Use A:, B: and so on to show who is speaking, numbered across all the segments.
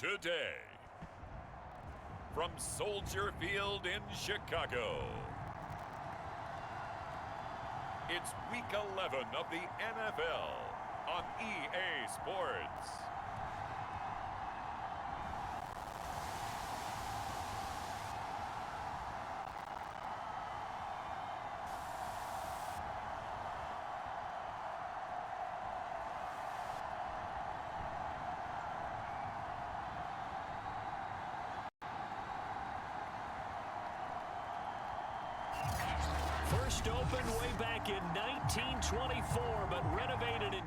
A: today. From Soldier Field in Chicago, it's Week 11 of the NFL on EA Sports.
B: First opened way back in 1924, but renovated in...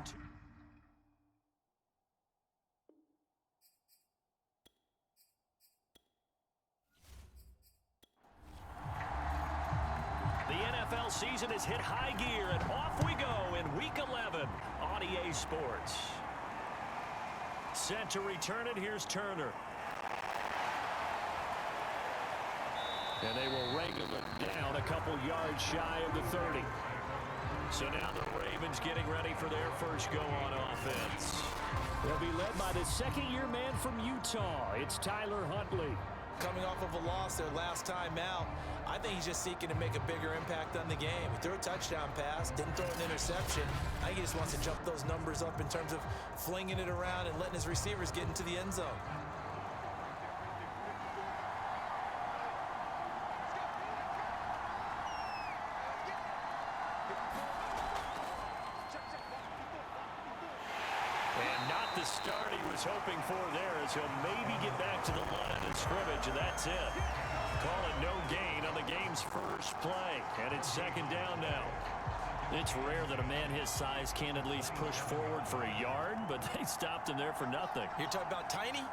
B: The NFL season has hit high gear, and off we go in Week 11 on EA Sports. Set to return it, here's Turner. And they will wrangle it down a couple yards shy of the 30. So now the Ravens getting ready for their first go on offense. They'll be led by the second-year man from Utah. It's Tyler Huntley.
C: Coming off of a loss their last time out, I think he's just seeking to make a bigger impact on the game. He threw a touchdown pass, didn't throw an interception. I think he just wants to jump those numbers up in terms of flinging it around and letting his receivers get into the end zone.
B: Start he was hoping for there as he'll maybe get back to the line of scrimmage, and that's it. Call it no gain on the game's first play, and it's second down now. It's rare that a man his size can at least push forward for a yard, but they stopped him there for nothing.
C: You're talking about Tiny?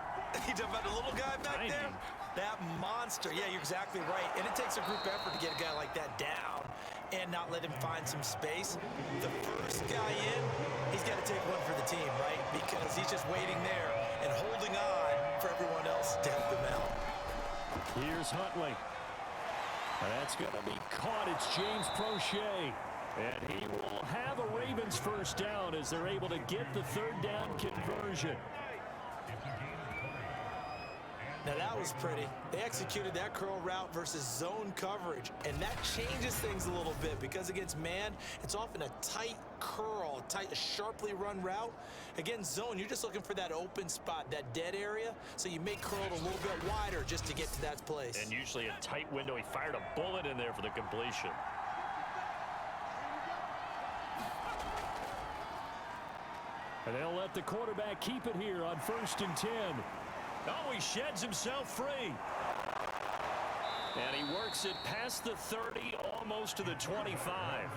C: You're talking about the little guy back there? That monster. Yeah, you're exactly right. And it takes a group effort to get a guy like that down and not let him find some space. The first guy in, he's got to take one for the team, right? Because he's just waiting there and holding on for everyone else to help him out.
B: Here's Huntley. That's going to be caught. It's James Prochet. And he will have a Ravens first down as they're able to get the third down conversion.
C: Now that was pretty. They executed that curl route versus zone coverage, and that changes things a little bit because against man, it's often a tight curl, a sharply run route. Against zone, you're just looking for that open spot, that dead area, so you make curl a little bit wider just to get to that place.
B: And usually a tight window. He fired a bullet in there for the completion. And they'll let the quarterback keep it here on 1st and 10. Oh, he sheds himself free. And he works it past the 30, almost to the 25.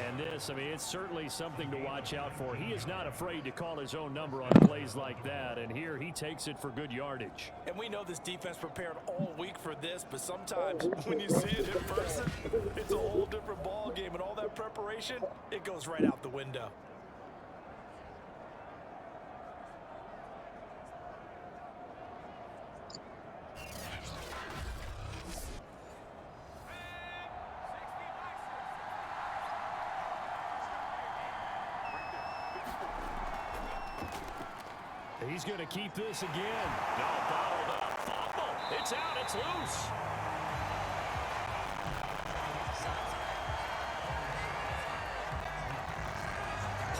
B: And this, I mean, it's certainly something to watch out for. He is not afraid to call his own number on plays like that. And here he takes it for good yardage.
C: And we know this defense prepared all week for this, but sometimes when you see it in person, it's a whole different ball game. And all that preparation, it goes right out the window.
B: He's going to keep this again. No, bottled up. Fumble. It's out. It's loose.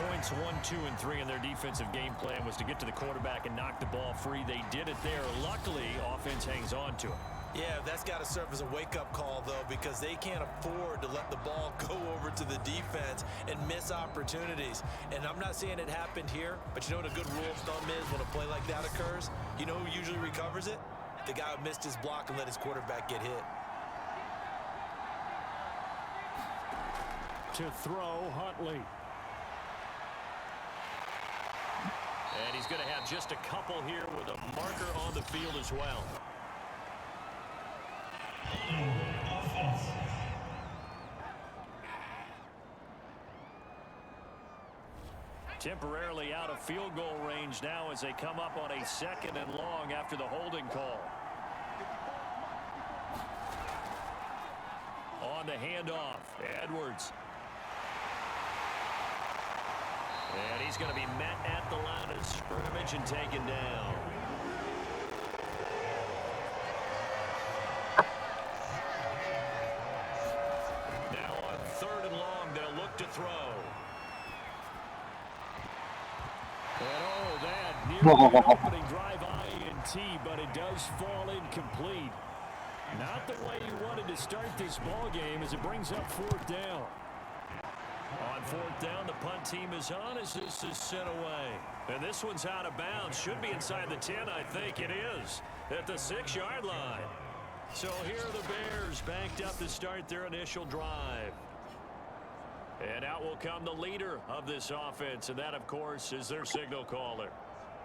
B: Points 1, 2, and 3 in their defensive game plan was to get to the quarterback and knock the ball free. They did it there. Luckily, offense hangs on to it.
C: Yeah, that's got to serve as a wake-up call, though, because they can't afford to let the ball go over to the defense and miss opportunities. And I'm not saying it happened here, but you know what a good rule of thumb is when a play like that occurs? You know who usually recovers it? The guy who missed his block and let his quarterback get hit.
B: To throw, Huntley. And he's going to have just a couple here with a marker on the field as well. Temporarily out of field goal range now as they come up on a 2nd and long after the holding call. On the handoff, Edwards. And he's going to be met at the line of scrimmage and taken down. Now on 3rd and long, they'll look to throw. And oh, that nearly an opening drive INT, but it does fall incomplete. Not the way you wanted to start this ball game as it brings up 4th down. On 4th down, the punt team is on as this is sent away. And this one's out of bounds. Should be inside the 10, I think it is, at the 6-yard line. So here are the Bears banked up to start their initial drive. And out will come the leader of this offense, and that, of course, is their signal caller.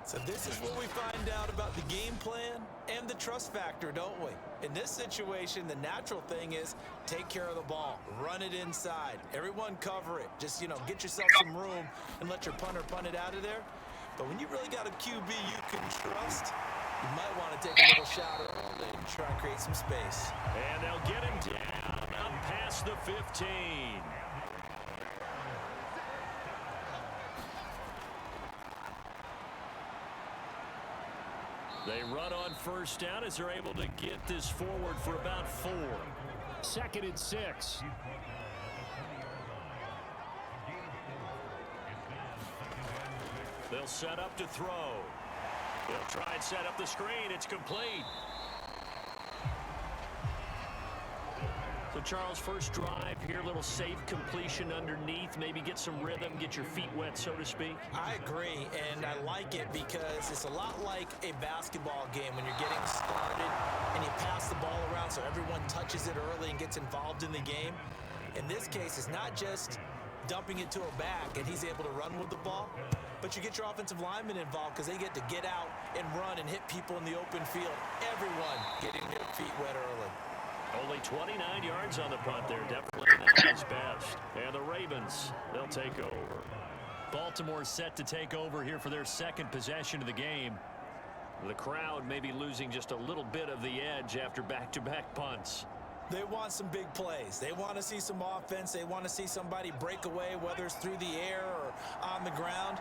C: So this is what we find out about the game plan and the trust factor, don't we? In this situation, the natural thing is take care of the ball, run it inside, everyone cover it. Just, get yourself some room and let your punter punt it out of there. But when you really got a QB you can trust, you might want to take a little shot early and try and create some space.
B: And they'll get him down up past the 15. They run on 1st down as they're able to get this forward for about 4. 2nd and 6. They'll set up to throw. They'll try and set up the screen. It's complete. So, Charles, first drive here, a little safe completion underneath. Maybe get some rhythm, get your feet wet, so to speak.
C: I agree, and I like it because it's a lot like a basketball game when you're getting started and you pass the ball around so everyone touches it early and gets involved in the game. In this case, it's not just dumping it to a back and he's able to run with the ball, but you get your offensive linemen involved because they get to get out and run and hit people in the open field. Everyone getting their feet wet early.
B: Only 29 yards on the punt there. Definitely not his best. And the Ravens, they'll take over. Baltimore set to take over here for their 2nd possession of the game. The crowd may be losing just a little bit of the edge after back-to-back punts.
C: They want some big plays. They want to see some offense. They want to see somebody break away, whether it's through the air or on the ground.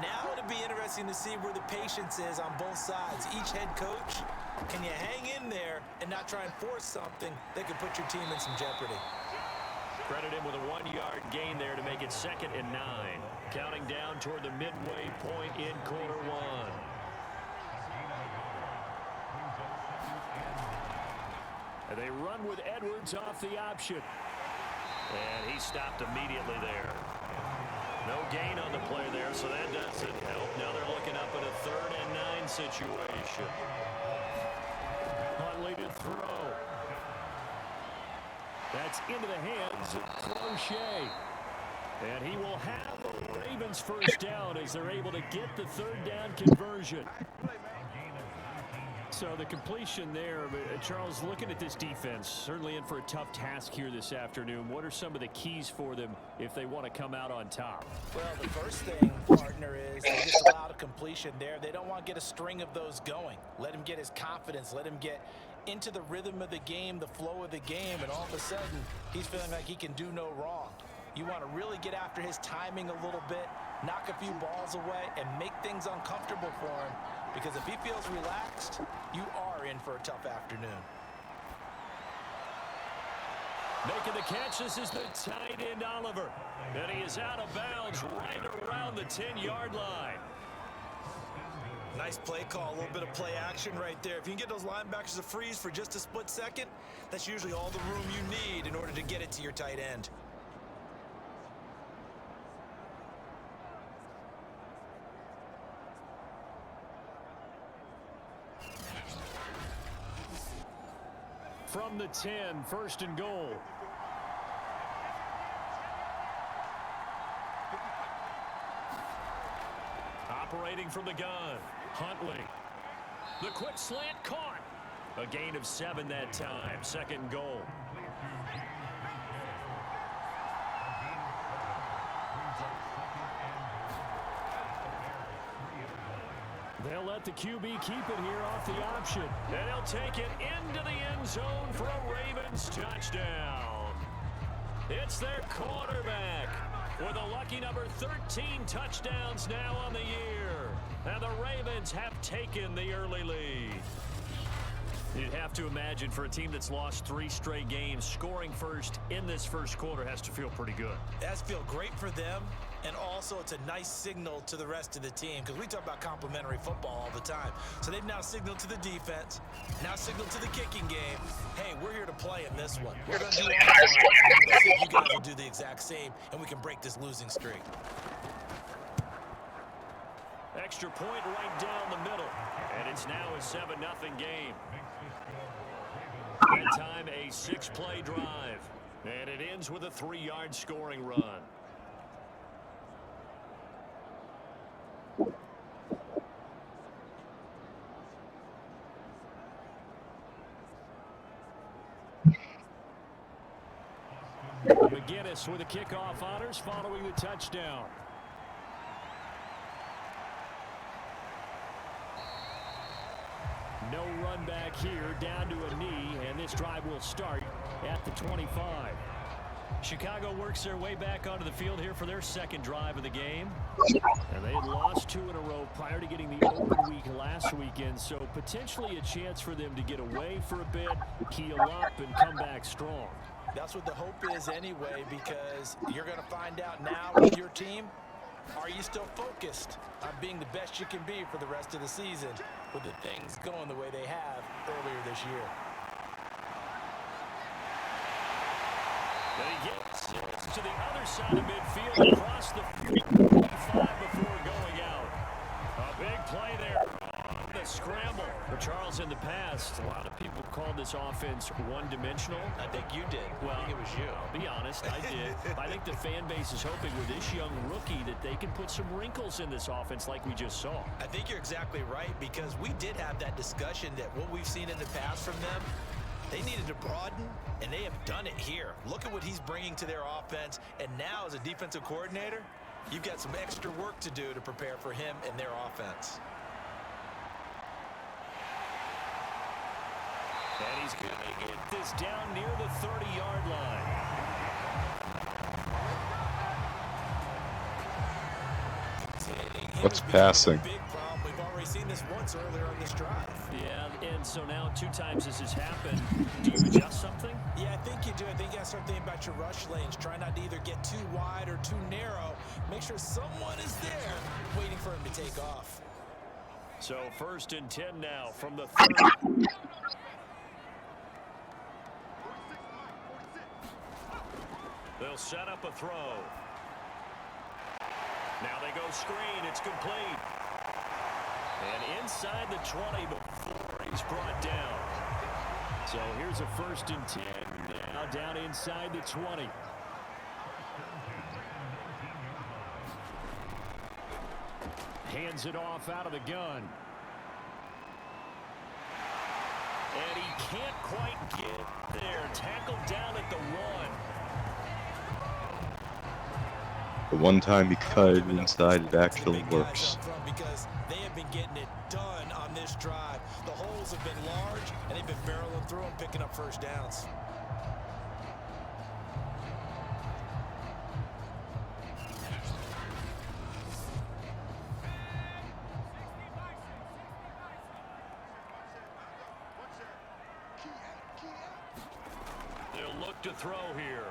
C: Now it'll be interesting to see where the patience is on both sides. Each head coach, can you hang in there and not try and force something that could put your team in some jeopardy?
B: Credit him with a 1-yard gain there to make it 2nd and 9. Counting down toward the midway point in quarter 1. And they run with Edwards off the option. And he stopped immediately there. No gain on the play there, so that doesn't help. Now they're looking up at a 3rd and 9 situation. Huntley to throw. That's into the hands of Crochet. And he will have the Ravens first down as they're able to get the 3rd down conversion. So the completion there, Charles, looking at this defense, certainly in for a tough task here this afternoon. What are some of the keys for them if they want to come out on top?
C: Well, the first thing, partner, is they just allow a completion there. They don't want to get a string of those going. Let him get his confidence. Let him get into the rhythm of the game, the flow of the game, and all of a sudden, he's feeling like he can do no wrong. You want to really get after his timing a little bit, knock a few balls away, and make things uncomfortable for him. Because if he feels relaxed, you are in for a tough afternoon.
B: Making the catch, this is the tight end, Oliver. And he is out of bounds right around the 10-yard line.
C: Nice play call, a little bit of play action right there. If you can get those linebackers to freeze for just a split second, that's usually all the room you need in order to get it to your tight end.
B: From the 10, 1st and goal. Operating from the gun, Huntley. The quick slant caught. A gain of 7 that time. 2nd and goal. They'll let the QB keep it here off the option. And he'll take it into the end zone for a Ravens touchdown. It's their quarterback, with a lucky number 13 touchdowns now on the year. And the Ravens have taken the early lead. You'd have to imagine for a team that's lost 3 straight games, scoring first in this first quarter has to feel pretty good.
C: It has to feel great for them, and also it's a nice signal to the rest of the team because we talk about complimentary football all the time. So they've now signaled to the defense, now signaled to the kicking game, hey, we're here to play in this one. We're going to do all this. Let's see if you guys will do the exact same, and we can break this losing streak.
B: Extra point right down the middle, and it's now a 7-0 game. That time, a 6-play drive, and it ends with a 3-yard scoring run. McGinnis with the kickoff honors following the touchdown. No run back here, down to a knee, and this drive will start at the 25. Chicago works their way back onto the field here for their second drive of the game. And they had lost 2 in a row prior to getting the open week last weekend, so potentially a chance for them to get away for a bit, heal up, and come back strong.
C: That's what the hope is anyway, because you're going to find out now with your team, are you still focused on being the best you can be for the rest of the season with the things going the way they have earlier this year?
B: And he gets to the other side of midfield across the 45 before going out. A big play there on the scramble. For Charles in the past, a lot of people called this offense one-dimensional.
C: I think you did.
B: Well,
C: I think it was you.
B: I'll be honest, I did. I think the fan base is hoping with this young rookie that they can put some wrinkles in this offense like we just saw.
C: I think you're exactly right, because we did have that discussion that what we've seen in the past from them, they needed to broaden, and they have done it here. Look at what he's bringing to their offense, and now as a defensive coordinator, you've got some extra work to do to prepare for him and their offense.
B: And he's going to get this down near the 30-yard line.
D: What's passing?
C: Big problem. We've already seen this once earlier on this drive.
B: Yeah, and so now 2 times this has happened. Do you adjust something?
C: Yeah, I think you do. I think you got to start thinking about your rush lanes. Try not to either get too wide or too narrow. Make sure someone is there waiting for him to take off.
B: So 1st and 10 now from the 30. They'll set up a throw. Now they go screen. It's complete. And inside the 20 before he's brought down. So here's a 1st and 10 now down inside the 20. Hands it off out of the gun. And he can't quite get there. Tackled down at the 1.
D: The one time he cut it inside, it actually works.
C: Because they have been getting it done on this drive. The holes have been large, and they've been barreling through them, picking up first downs.
B: They'll look to throw here.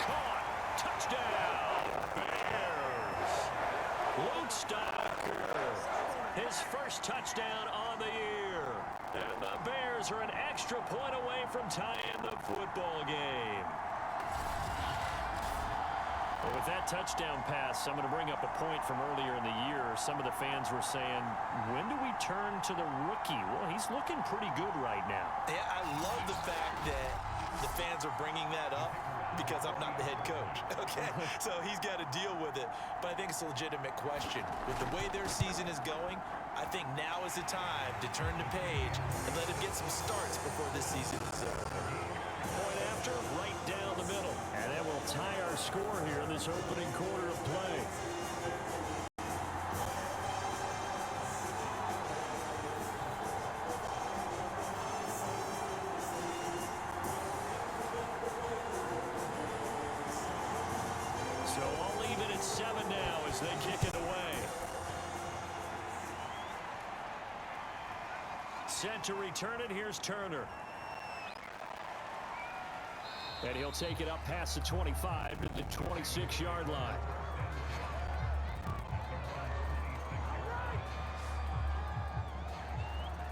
B: Caught. Touchdown. Bears. Luke Stocker. His first touchdown on the year. And the Bears are an extra point away from tying the football game. Well, with that touchdown pass, I'm going to bring up a point from earlier in the year. Some of the fans were saying, when do we turn to the rookie? Well, he's looking pretty good right now.
C: Yeah, I love the fact that the fans are bringing that up because I'm not the head coach, okay? So he's got to deal with it. But I think it's a legitimate question. With the way their season is going, I think now is the time to turn the page and let him get some starts before this season is over.
B: Point after, right down the middle. And that will tie our score here in this opening quarter of play. Set to return it. Here's Turner. And he'll take it up past the 25 to the 26-yard line.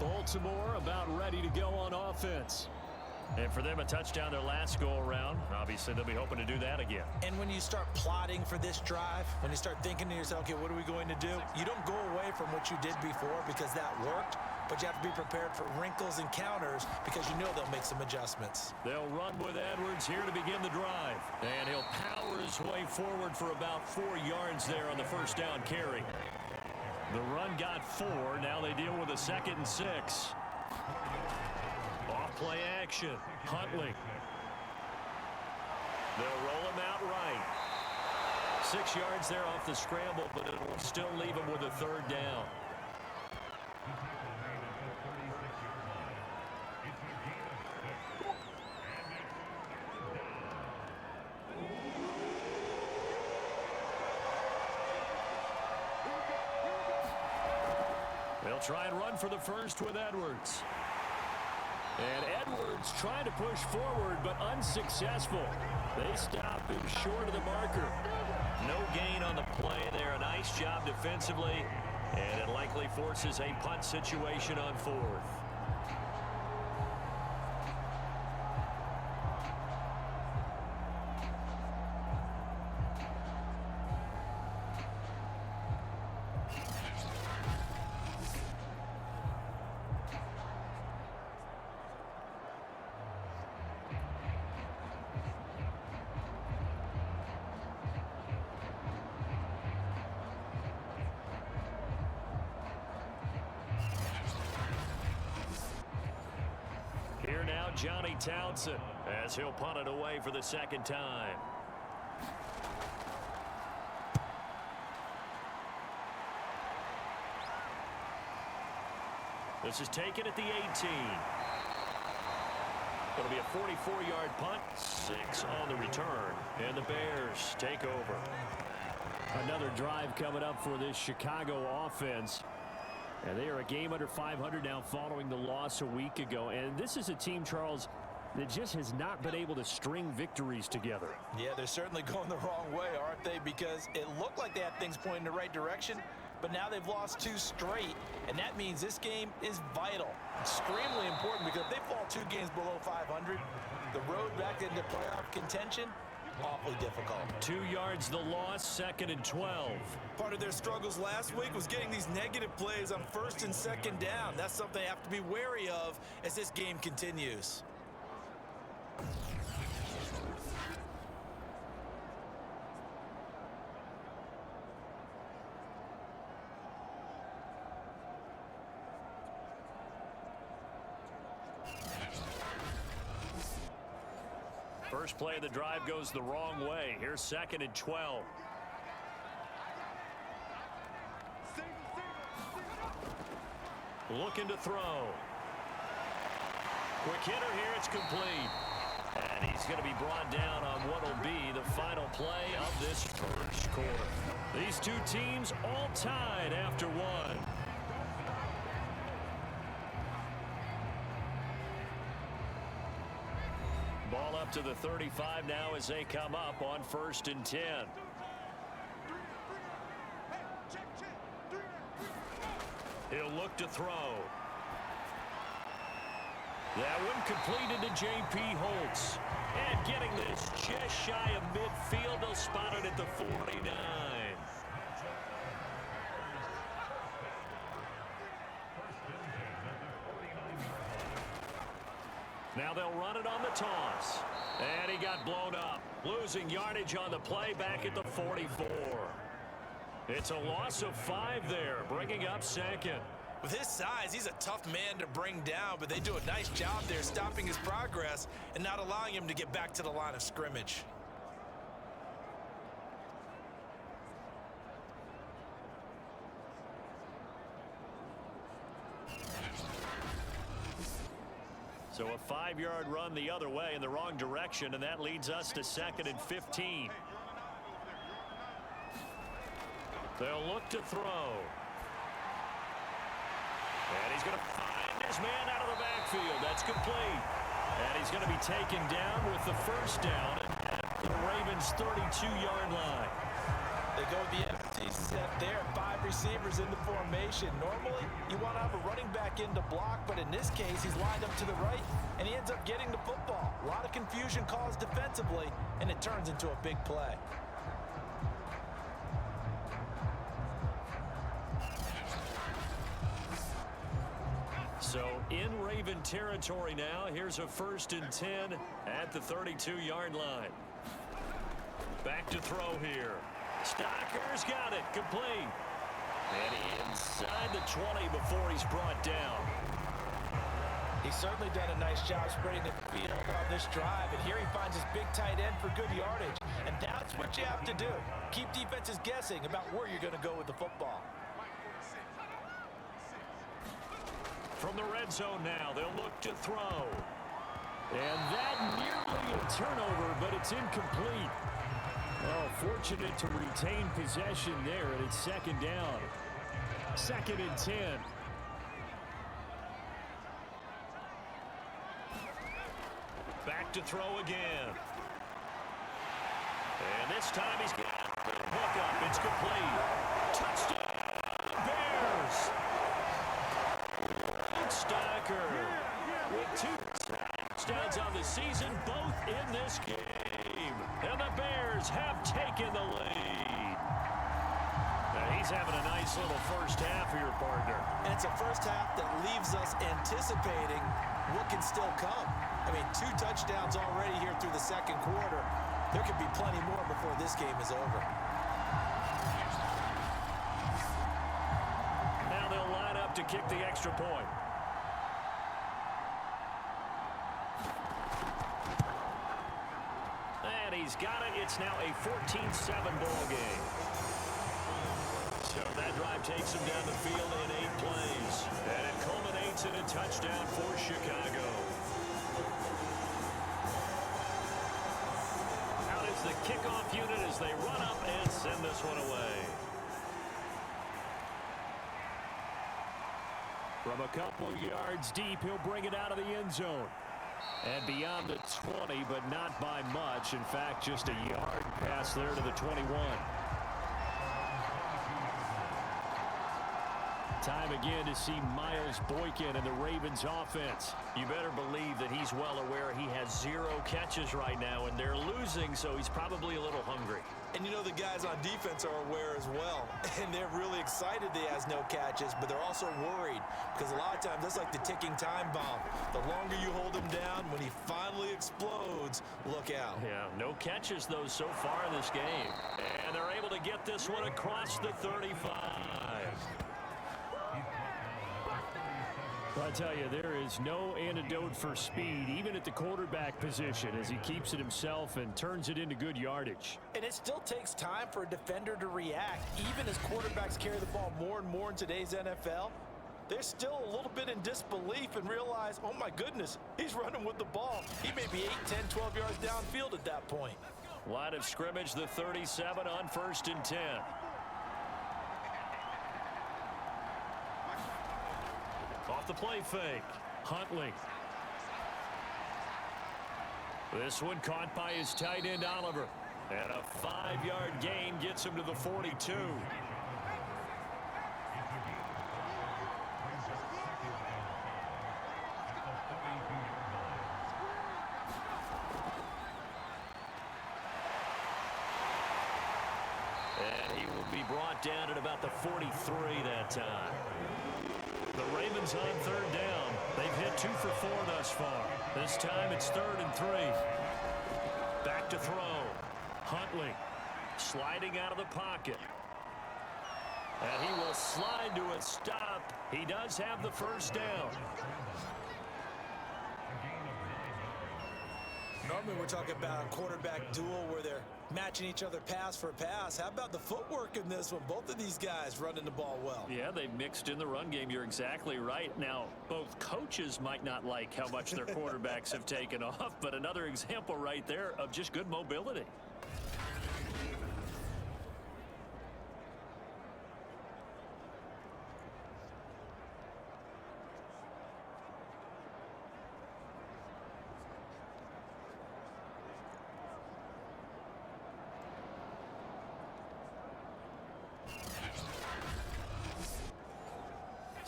B: Baltimore about ready to go on offense. And for them, a touchdown their last go-around. Obviously, they'll be hoping to do that again.
C: And when you start plotting for this drive, when you start thinking to yourself, okay, what are we going to do? You don't go away from what you did before because that worked, but you have to be prepared for wrinkles and counters because you know they'll make some adjustments.
B: They'll run with Edwards here to begin the drive. And he'll power his way forward for about 4 yards there on the first down carry. The run got 4. Now they deal with a 2nd and 6. Off-play action. Huntley. They'll roll him out right. 6 yards there off the scramble, but it'll still leave him with a 3rd down. They'll try and run for the first with Edwards. And Edwards trying to push forward, but unsuccessful. They stop him short of the marker. No gain on the play there. A nice job defensively. And it likely forces a punt situation on 4th. Here now, Johnny Townsend, as he'll punt it away for the 2nd time. This is taken at the 18. It'll be a 44-yard punt, 6 on the return, and the Bears take over. Another drive coming up for this Chicago offense. And they are a game under 500 now following the loss a week ago. And this is a team, Charles, that just has not been able to string victories together.
C: Yeah, they're certainly going the wrong way, aren't they? Because it looked like they had things pointing in the right direction, but now they've lost 2 straight. And that means this game is vital. Extremely important because if they fall 2 games below 500, the road back into playoff contention, awfully difficult.
B: 2 yards the loss, 2nd and 12.
C: Part of their struggles last week was getting these negative plays on 1st and 2nd down. That's something they have to be wary of as this game continues.
B: First play of the drive goes the wrong way. Here's 2nd and 12. Looking to throw. Quick hitter here. It's complete. And he's going to be brought down on what will be the final play of this first quarter. These 2 teams all tied after 1. Ball up to the 35 now as they come up on 1st and 10. He'll look to throw. That one completed to J.P. Holtz. And getting this just shy of midfield, they'll spot it at the 49. Now they'll run it on the toss. And he got blown up. Losing yardage on the play back at the 44. It's a loss of 5 there, bringing up 2nd.
C: With his size, he's a tough man to bring down, but they do a nice job there stopping his progress and not allowing him to get back to the line of scrimmage.
B: So a 5-yard run the other way in the wrong direction, and that leads us to 2nd and 15. They'll look to throw. And he's going to find his his man out of the backfield. That's complete. And he's going to be taken down with the first down at the Ravens' 32-yard line.
C: They go with the empty set there. 5 receivers in the formation. Normally, you want to have a running back in to block, but in this case, he's lined up to the right, and he ends up getting the football. A lot of confusion caused defensively, and it turns into a big play.
B: So in Raven territory now, here's a 1st and 10 at the 32-yard line. Back to throw here. Stocker's got it, complete. And inside the 20 before he's brought down.
C: He's certainly done a nice job spreading the field on this drive, and here he finds his big tight end for good yardage. And that's what you have to do. Keep defenses guessing about where you're going to go with the football.
B: From the red zone now, they'll look to throw. And that nearly a turnover, but it's incomplete. Oh, fortunate to retain possession there, and it's 2nd down. 2nd and 10. Back to throw again. And this time he's got the hook up. It's complete. Touchdown, Bears. Stocker with 2 touchdowns on the season, both in this game. And the Bears have taken the lead. Now he's having a nice little first half here, partner.
C: And it's a first half that leaves us anticipating what can still come. I mean, 2 touchdowns already here through the 2nd quarter. There could be plenty more before this game is over.
B: Now they'll line up to kick the extra point. And he's got it. It's now a 14-7 ball game. So that drive takes him down the field in 8 plays. And it culminates in a touchdown for Chicago. Out is the kickoff unit as they run up and send this one away. From a couple yards deep, he'll bring it out of the end zone. And beyond the 20, but not by much. In fact, just a yard pass there to the 21. Time again to see Miles Boykin and the Ravens offense. You better believe that he's well aware he has 0 catches right now, and they're losing, so he's probably a little hungry.
C: And you know the guys on defense are aware as well. And they're really excited that he has no catches, but they're also worried because a lot of times that's like the ticking time bomb. The longer you hold him down, when he finally explodes, look out.
B: Yeah, no catches, though, so far in this game. And they're able to get this one across the 35. I tell you, there is no antidote for speed, even at the quarterback position, as he keeps it himself and turns it into good yardage.
C: And it still takes time for a defender to react. Even as quarterbacks carry the ball more and more in today's NFL, they're still a little bit in disbelief and realize, oh my goodness, he's running with the ball. He may be 8, 10, 12 yards downfield at that point.
B: Line of scrimmage, the 37 on 1st and 10. Off the play fake. Huntley. This one caught by his tight end, Oliver. And a 5-yard gain gets him to the 42. And he will be brought down at about the 43 that time. The Ravens on 3rd down. They've hit 2 for 4 thus far. This time it's 3rd and 3. Back to throw. Huntley sliding out of the pocket. And he will slide to a stop. He does have the first down.
C: Normally we're talking about a quarterback duel where they're matching each other pass for pass. How about the footwork in this one? Both of these guys running the ball well.
B: Yeah, they've mixed in the run game. You're exactly right. Now, both coaches might not like how much their quarterbacks have taken off, but another example right there of just good mobility.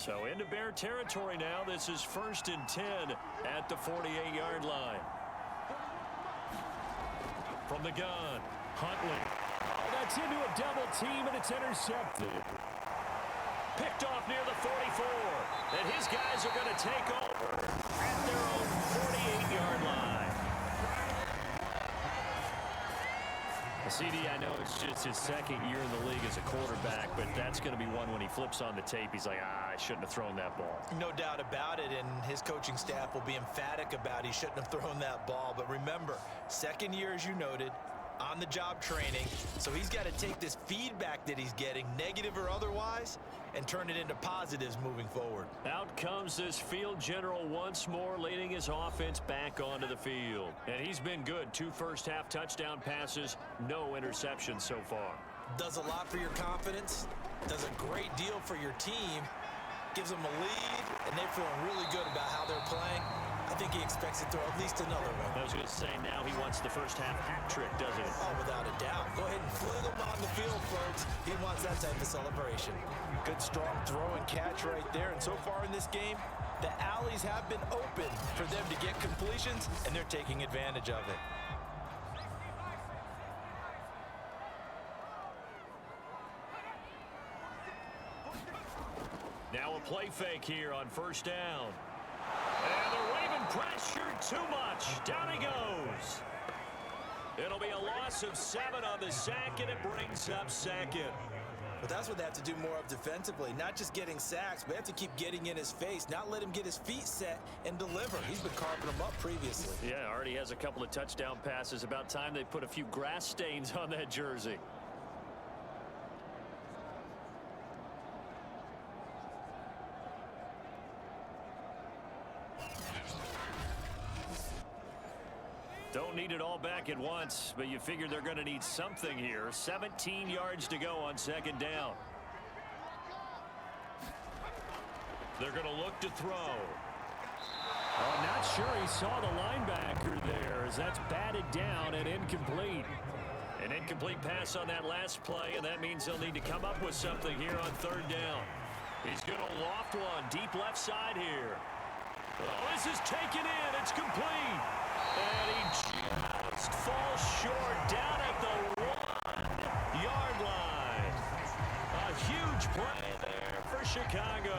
B: So into Bear territory now. This is 1st and 10 at the 48-yard line. From the gun, Huntley. Oh, that's into a double team, and it's intercepted. Picked off near the 44. And his guys are going to take over at their own 48-yard line. CD, I know it's just his second year in the league as a quarterback, but that's going to be one when he flips on the tape. He's like, I shouldn't have thrown that ball.
C: No doubt about it, and his coaching staff will be emphatic about he shouldn't have thrown that ball. But remember, second year, as you noted, on-the-job training, so he's got to take this feedback that he's getting, negative or otherwise, and turn it into positives moving forward.
B: Out comes this field general once more, leading his offense back onto the field. And he's been good. 2 first-half touchdown passes, no interceptions so far.
C: Does a lot for your confidence, does a great deal for your team, gives them a lead, and they're feeling really good about how they're playing. I think he expects to throw at least another one.
B: I was going to say, now he wants the first-half hat trick, doesn't he?
C: Oh, without a doubt. Go ahead and fling him on the field, folks. He wants that type of celebration. Good, strong throw and catch right there. And so far in this game, the alleys have been open for them to get completions, and they're taking advantage of it.
B: Now a play fake here on 1st down. And the Raven pressured too much. Down he goes. It'll be a loss of 7 on the sack, and it brings up 2nd.
C: But that's what they have to do more of defensively. Not just getting sacks, but they have to keep getting in his face, not let him get his feet set and deliver. He's been carving them up previously.
B: Yeah, already has a couple of touchdown passes. About time they put a few grass stains on that jersey. Don't need it all back at once, but you figure they're going to need something here. 17 yards to go on 2nd down. They're going to look to throw. I'm not sure he saw the linebacker there, as that's batted down and incomplete. An incomplete pass on that last play, and that means they'll need to come up with something here on 3rd down. He's going to loft one deep left side here. Oh, this is taken in. It's complete. And he just falls short down at the 1-yard line. A huge play there for Chicago.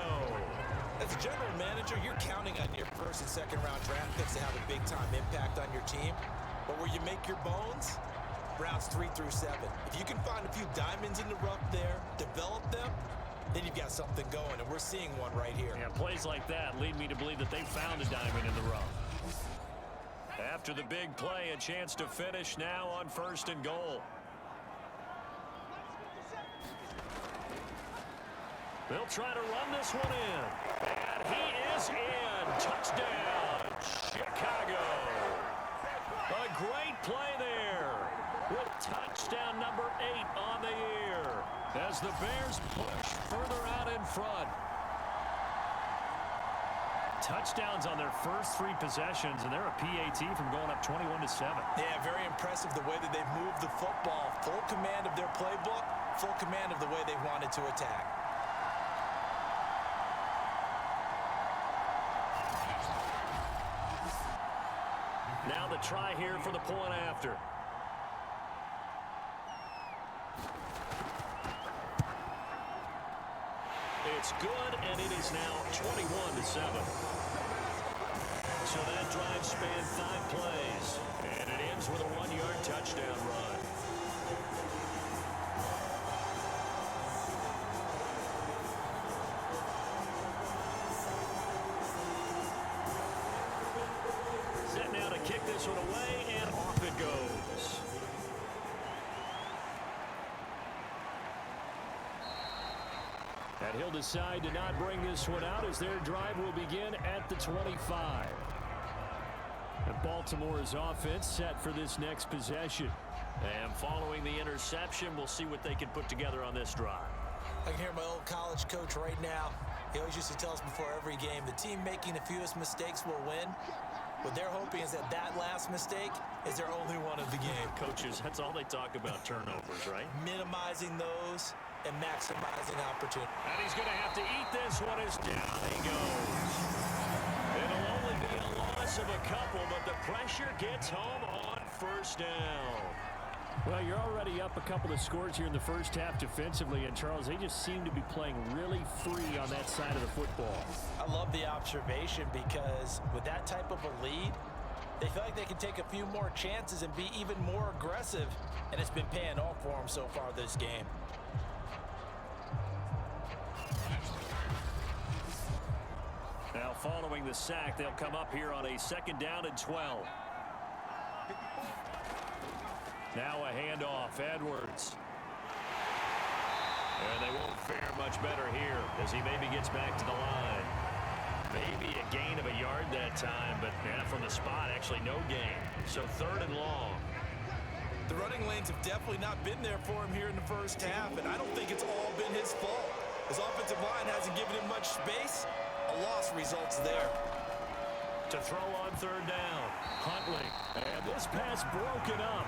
C: As a general manager, you're counting on your 1st and 2nd round draft picks to have a big-time impact on your team. But where you make your bones, rounds 3 through 7. If you can find a few diamonds in the rough there, develop them, then you've got something going, and we're seeing one right here.
B: Yeah, plays like that lead me to believe that they found a diamond in the rough. After the big play, a chance to finish now on 1st and goal. They'll try to run this one in. And he is in. Touchdown, Chicago. A great play there with touchdown number 8 on the year as the Bears push further out in front. Touchdowns on their first 3 possessions, and they're a PAT from going up 21-7.
C: Yeah, very impressive the way that they've moved the football. Full command of their playbook, full command of the way they wanted to attack.
B: Now the try here for the point after. It's good, and it is now 21-7. So that drive spanned 5 plays, and it ends with a 1-yard touchdown run. Set now to kick this one away, and off it goes. And he'll decide to not bring this one out as their drive will begin at the 25. And Baltimore's offense set for this next possession. And following the interception, we'll see what they can put together on this drive.
C: I can hear my old college coach right now. He always used to tell us before every game, the team making the fewest mistakes will win. What they're hoping is that that last mistake is their only one of the game.
B: Coaches, that's all they talk about, turnovers, right?
C: Minimizing those, and maximizing opportunity.
B: And he's going to have to eat this one as down he goes. It'll only be a loss of a couple, but the pressure gets home on first down.
E: Well, you're already up a couple of scores here in the first half defensively, and Charles, they just seem to be playing really free on that side of the football.
C: I love the observation because with that type of a lead, they feel like they can take a few more chances and be even more aggressive, and it's been paying off for them so far this game.
B: Now, following the sack, they'll come up here on a 2nd down and 12. Now a handoff, Edwards. And they won't fare much better here as he maybe gets back to the line. Maybe a gain of a yard that time, but yeah, from the spot, actually no gain. So 3rd and long.
C: The running lanes have definitely not been there for him here in the first half, and I don't think it's all been his fault. His offensive line hasn't given him much space. A loss results there.
B: To throw on 3rd down, Huntley. And this pass broken up.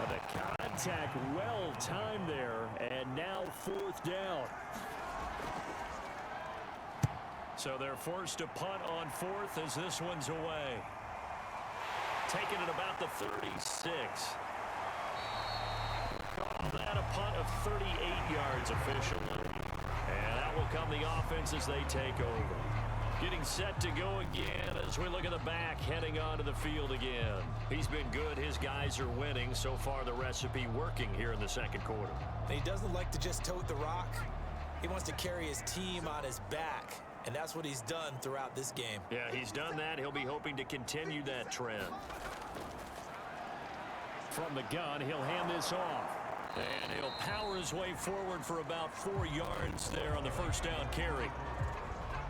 B: The contact well timed there, and now 4th down. So they're forced to punt on 4th as this one's away. Taking it about the 36. Call that a punt of 38 yards officially. And that will come the offense as they take over. Getting set to go again as we look at the back heading onto the field again. He's been good. His guys are winning. So far, the recipe working here in the 2nd quarter.
C: He doesn't like to just tote the rock. He wants to carry his team on his back, and that's what he's done throughout this game.
B: Yeah, he's done that. He'll be hoping to continue that trend.
E: From the gun, he'll hand this off.
B: And he'll power his way forward for about 4 yards there on the 1st down carry.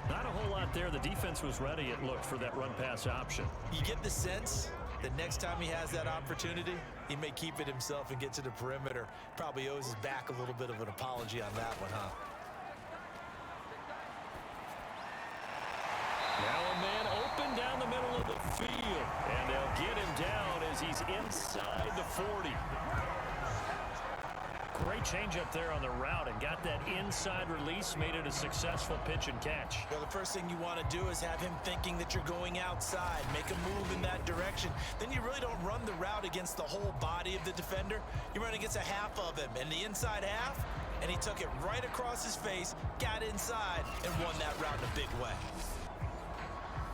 E: Not a whole lot there. The defense was ready, it looked, for that run-pass option.
C: You get the sense that next time he has that opportunity, he may keep it himself and get to the perimeter. Probably owes his back a little bit of an apology on that one, huh?
B: Now a man open down the middle of the field. And they'll get him down as he's inside the 40.
E: Great change up there on the route and got that inside release, made it a successful pitch and catch.
C: Well, the first thing you want to do is have him thinking that you're going outside, make a move in that direction. Then you really don't run the route against the whole body of the defender. You run against a half of him, and the inside half, and he took it right across his face, got inside, and won that route in a big way.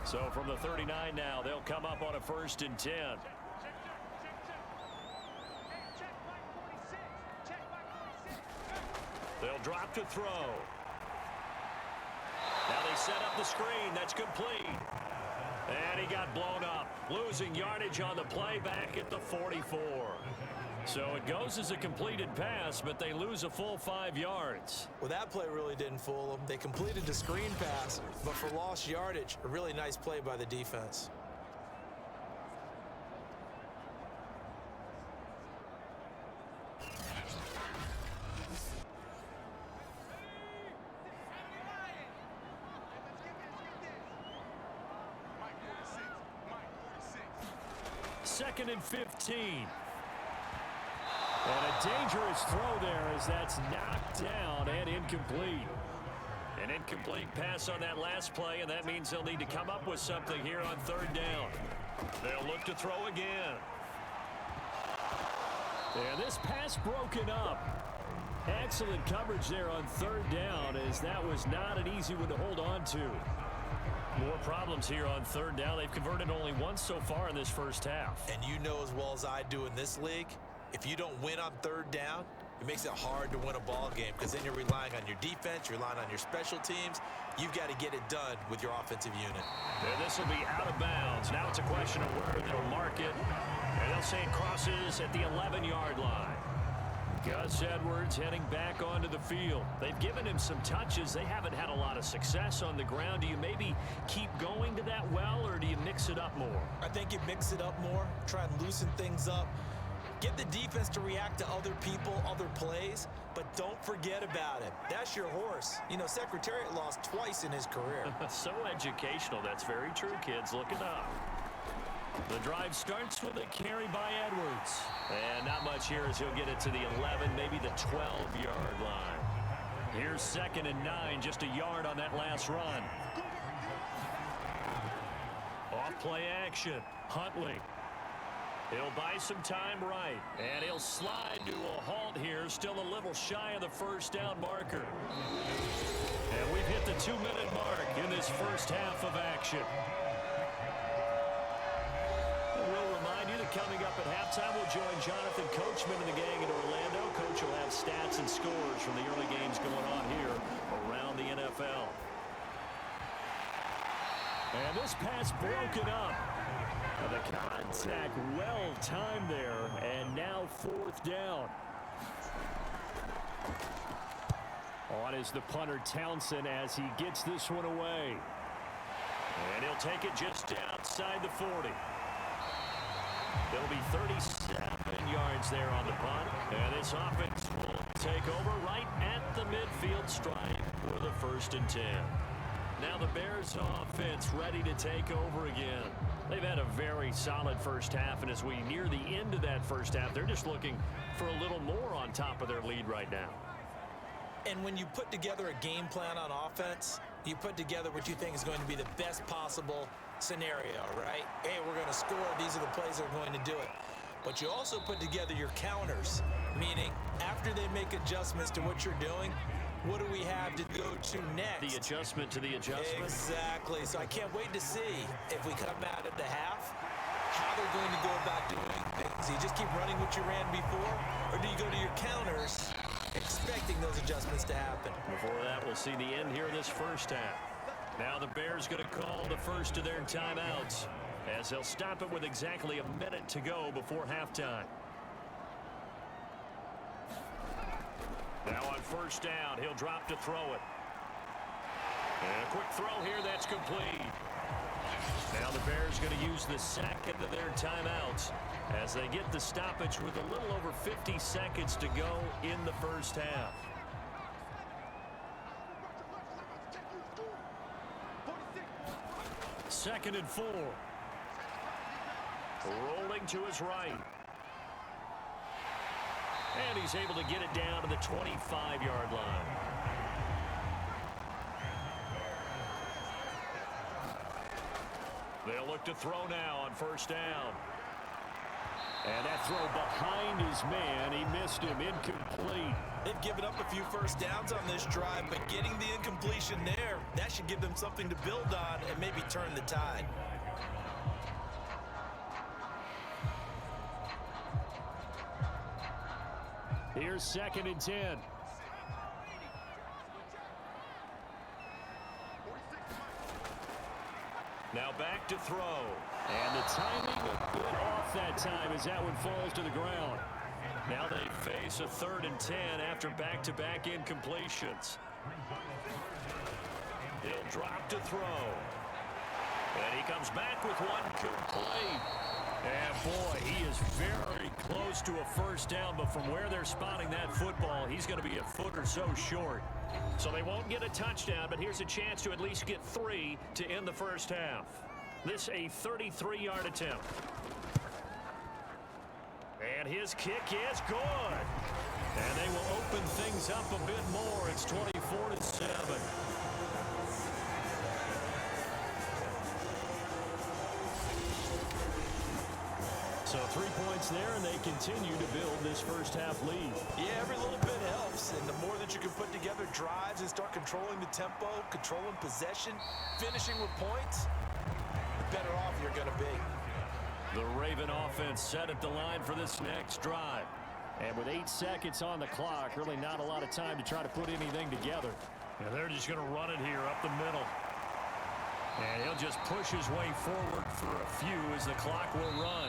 B: So from the 39 now, they'll come up on a 1st and 10. They'll drop to throw. Now they set up the screen. That's complete. And he got blown up. Losing yardage on the play back at the 44. So it goes as a completed pass, but they lose a full 5 yards.
C: Well, that play really didn't fool them. They completed the screen pass, but for lost yardage, a really nice play by the defense.
B: Second and 15. And a dangerous throw there as that's knocked down and incomplete. An incomplete pass on that last play, and that means they'll need to come up with something here on 3rd down. They'll look to throw again.
E: And this pass broken up. Excellent coverage there on 3rd down, as that was not an easy one to hold on to.
B: More problems here on 3rd down. They've converted only once so far in this first half.
C: And you know as well as I do in this league, if you don't win on 3rd down, it makes it hard to win a ball game because then you're relying on your defense, you're relying on your special teams. You've got to get it done with your offensive unit.
B: And this will be out of bounds. Now it's a question of where they'll mark it. And they'll say it crosses at the 11-yard line. Gus Edwards heading back onto the field. They've given him some touches. They haven't had a lot of success on the ground. Do you maybe keep going to that well, or do you mix it up more?
C: I think you mix it up more, try and loosen things up. Get the defense to react to other people, other plays, but don't forget about it. That's your horse. You know, Secretariat lost twice in his career.
B: So educational. That's very true, kids. Look it up. The drive starts with a carry by Edwards. And not much here as he'll get it to the 11, maybe the 12-yard line. Here's 2nd and 9, just a yard on that last run. Off play action. Huntley. He'll buy some time right. And he'll slide to a halt here. Still a little shy of the first down marker. And we've hit the 2-minute mark in this first half of action. And we'll remind you that coming up at halftime, we'll join Jonathan Coachman and the gang in Orlando. Coach will have stats and scores from the early games going on here around the NFL. And this pass broken up. The contact well timed there, and now 4th down. On is the punter Townsend as he gets this one away. And he'll take it just outside the 40. There'll be 37 yards there on the punt. And this offense will take over right at the midfield stripe with a 1st and 10. Now the Bears offense ready to take over again. They've had a very solid first half, and as we near the end of that first half, they're just looking for a little more on top of their lead right now.
C: And when you put together a game plan on offense, you put together what you think is going to be the best possible scenario, right? Hey, we're going to score. These are the plays that are going to do it. But you also put together your counters, meaning after they make adjustments to what you're doing, what do we have to go to next?
B: The adjustment to the adjustment?
C: Exactly. So I can't wait to see if we come out at the half, how they're going to go about doing things. Do you just keep running what you ran before, or do you go to your counters expecting those adjustments to happen?
B: Before that, we'll see the end here of this first half. Now the Bears going to call the first of their timeouts as they'll stop it with exactly a minute to go before halftime. Now on 1st down, he'll drop to throw it. And a quick throw here, that's complete. Now the Bears going to use the 2nd of their timeouts as they get the stoppage with a little over 50 seconds to go in the first half. Second and 4. Rolling to his right. And he's able to get it down to the 25-yard line. They'll look to throw now on 1st down. And that throw behind his man, he missed him, incomplete.
C: They've given up a few first downs on this drive, but getting the incompletion there, that should give them something to build on and maybe turn the tide.
E: Here's 2nd and 10.
B: Now back to throw.
E: And the timing a bit off that time as that one falls to the ground.
B: Now they face a 3rd and 10 after back-to-back incompletions. He'll drop to throw. And he comes back with one complete.
E: And boy, he is very close to a first down, but from where they're spotting that football, he's going to be a foot or so short.
B: So they won't get a touchdown, but here's a chance to at least get 3 to end the first half. This a 33-yard attempt. And his kick is good. And they will open things up a bit more. It's 24-7.
E: So 3 points there, and they continue to build this first half lead.
C: Yeah, every little bit helps, and the more that you can put together drives and start controlling the tempo, controlling possession, finishing with points, the better off you're going to be.
E: The Raven offense set at the line for this next drive. And with 8 seconds on the clock, really not a lot of time to try to put anything together.
B: And they're just going to run it here up the middle. And he'll just push his way forward for a few as the clock will run.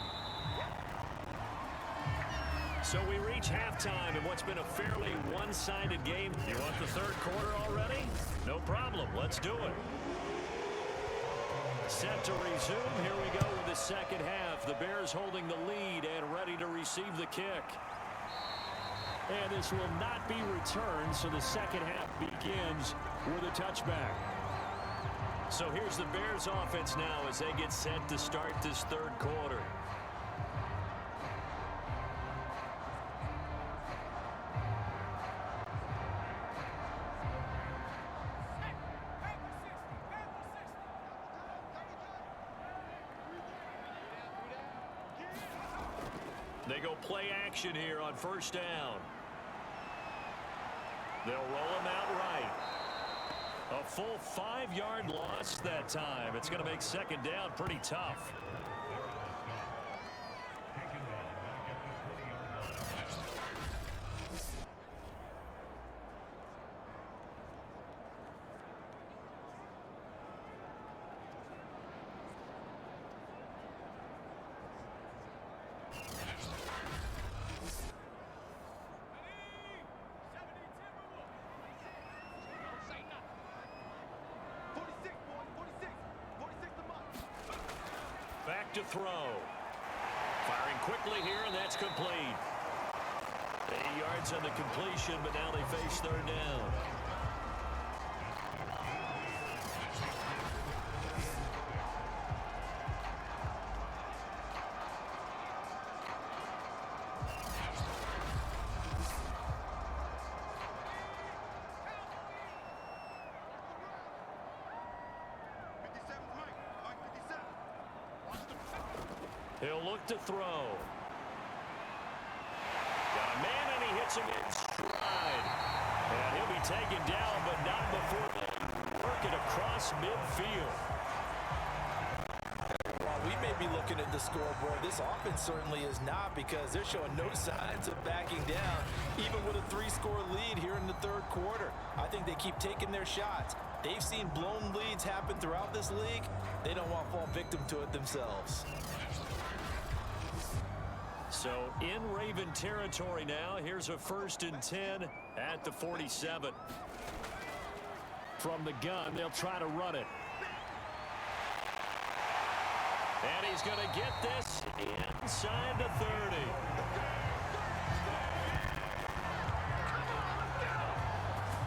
B: So we reach halftime in what's been a fairly one-sided game. You want the third quarter already? No problem. Let's do it. Set to resume. Here we go with the second half. The Bears holding the lead and ready to receive the kick.
E: And this will not be returned, so the second half begins with a touchback. So here's the Bears offense now as they get set to start this third quarter. They go play action here on first down. They'll roll him out right. A full 5-yard loss that time. It's going to make second down pretty tough. Back to throw. Firing quickly here, and that's complete. 8 yards on the completion, but now they face third down. He'll look to throw. Got a man, and he hits him in stride. And he'll be taken down, but not before they work it across midfield.
C: While we may be looking at the scoreboard, this offense certainly is not, because they're showing no signs of backing down, even with a 3-score lead here in the third quarter. I think they keep taking their shots. They've seen blown leads happen throughout this league. They don't want to fall victim to it themselves.
E: So in Raven territory now. Here's a 1st and 10 at the 47. From the gun, they'll try to run it. And he's going to get this inside the 30.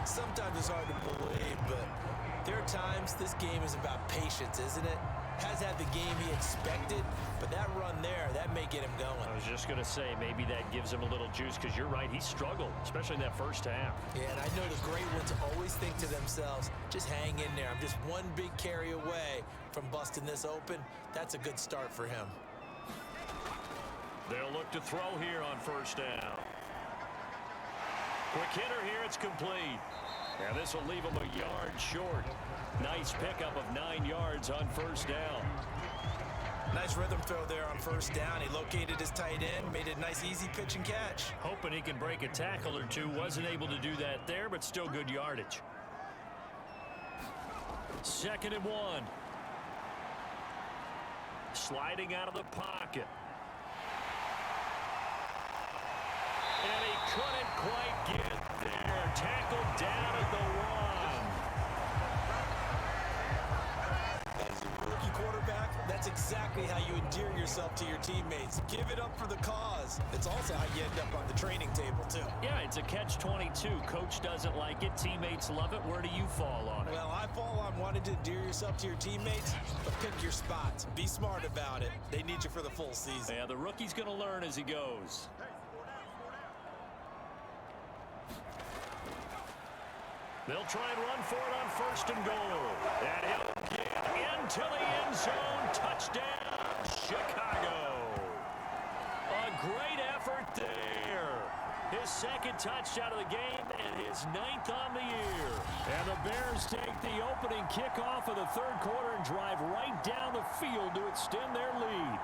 C: Sometimes it's hard to believe, but there are times this game is about patience, isn't it? Has had the game he expected, but that run there, that may get him going.
E: I was just going to say, maybe that gives him a little juice, because you're right, he struggled, especially in that first half.
C: Yeah, and I know the great ones always think to themselves, just hang in there. I'm just one big carry away from busting this open. That's a good start for him.
E: They'll look to throw here on first down. Quick hitter here, it's complete. And this will leave him a yard short. Nice pickup of 9 yards on first down.
C: Nice rhythm throw there on first down. He located his tight end, made it a nice easy pitch and catch.
E: Hoping he can break a tackle or two. Wasn't able to do that there, but still good yardage. 2nd and 1. Sliding out of the pocket. And he couldn't quite get there. Tackled down at the 1.
C: As a rookie quarterback, that's exactly how you endear yourself to your teammates. Give it up for the cause. It's also how you end up on the training table, too.
E: Yeah, it's a catch-22. Coach doesn't like it. Teammates love it. Where do you fall on it?
C: Well, I fall on wanting to endear yourself to your teammates, but pick your spots. Be smart about it. They need you for the full season.
E: Yeah, the rookie's going to learn as he goes. They'll try and run for it on 1st and goal. And he'll get into the end zone. Touchdown, Chicago. A great effort there. His 2nd touchdown of the game and his 9th on the year. And the Bears take the opening kickoff of the third quarter and drive right down the field to extend their lead.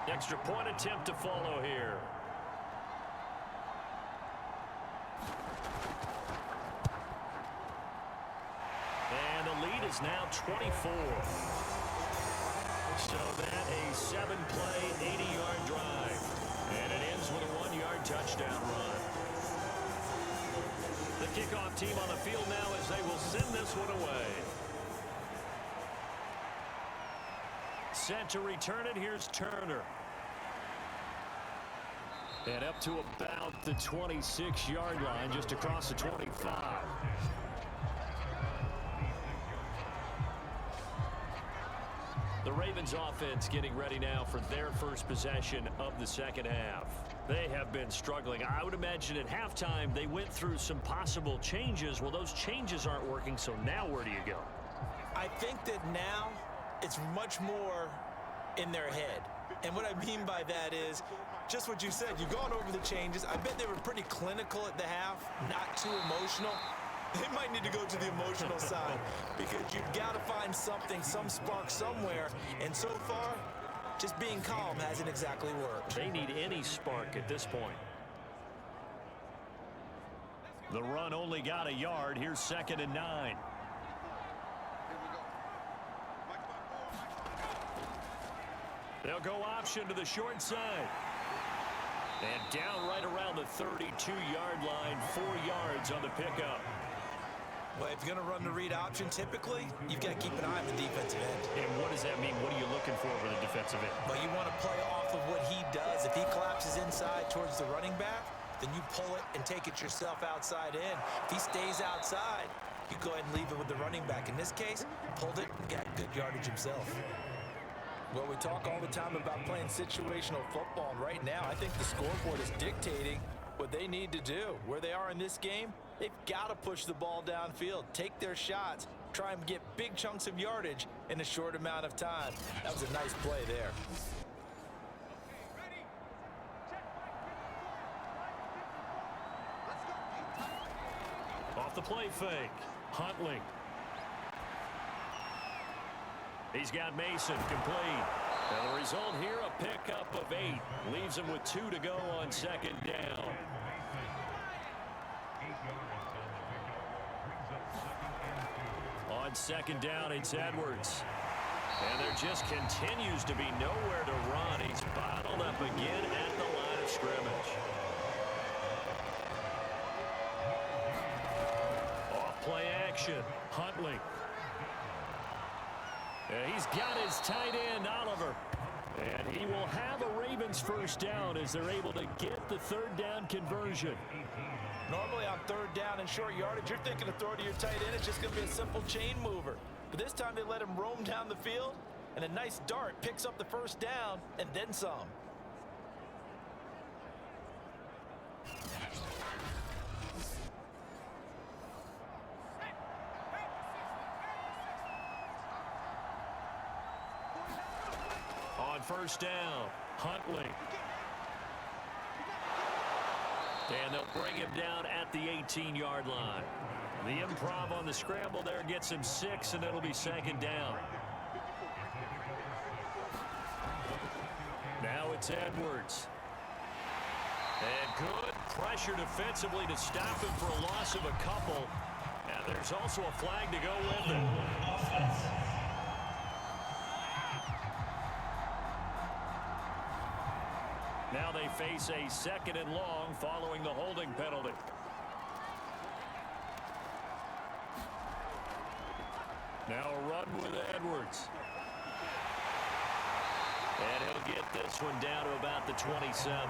E: Extra point attempt to follow here. And the lead is now 24. So that a 7-play, 80-yard drive. And it ends with a 1-yard touchdown run. The kickoff team on the field now as they will send this one away.
B: Set to return it. Here's Turner. And up to about the 26-yard line, just across the 25. The Ravens offense getting ready now for their first possession of the second half. They have been struggling. I would imagine at halftime they went through some possible changes. Well, those changes aren't working, so now where do you go?
C: I think that now it's much more in their head. And what I mean by that is just what you said. You've gone over the changes. I bet they were pretty clinical at the half, not too emotional. They might need to go to the emotional side because you've got to find something, some spark somewhere. And so far, just being calm hasn't exactly worked.
B: They need any spark at this point. The run only got a yard. Here's 2nd and 9. They'll go option to the short side. And down right around the 32-yard line, 4 yards on the pickup.
C: Well, if you're going to run the read option, typically, you've got to keep an eye on the defensive end.
B: And what does that mean? What are you looking for with the defensive end?
C: Well, you want to play off of what he does. If he collapses inside towards the running back, then you pull it and take it yourself outside in. If he stays outside, you go ahead and leave it with the running back. In this case, pulled it and got good yardage himself. Well, we talk all the time about playing situational football, and right now I think the scoreboard is dictating what they need to do. Where they are in this game, they've got to push the ball downfield, take their shots, try and get big chunks of yardage in a short amount of time. That was a nice play there.
B: Off the play fake, Huntley. He's got Mason complete. And the result here, a pickup of 8. Leaves him with 2 to go on 2nd down. On 2nd down, it's Edwards. And there just continues to be nowhere to run. He's bottled up again at the line of scrimmage. Off play action, Huntley. He's got his tight end, Oliver. And he will have a Ravens first down as they're able to get the 3rd down conversion.
C: Normally on 3rd down and short yardage, you're thinking of throw to your tight end. It's just going to be a simple chain mover. But this time they let him roam down the field, and a nice dart picks up the first down and then some.
B: On 1st down, Huntley. And they'll bring him down at the 18-yard line. The improv on the scramble there gets him 6, and it'll be 2nd down. Now it's Edwards. And good pressure defensively to stop him for a loss of a couple. And there's also a flag to go with it. Now they face a 2nd and long following the holding penalty. Now a run with Edwards. And he'll get this one down to about the 27.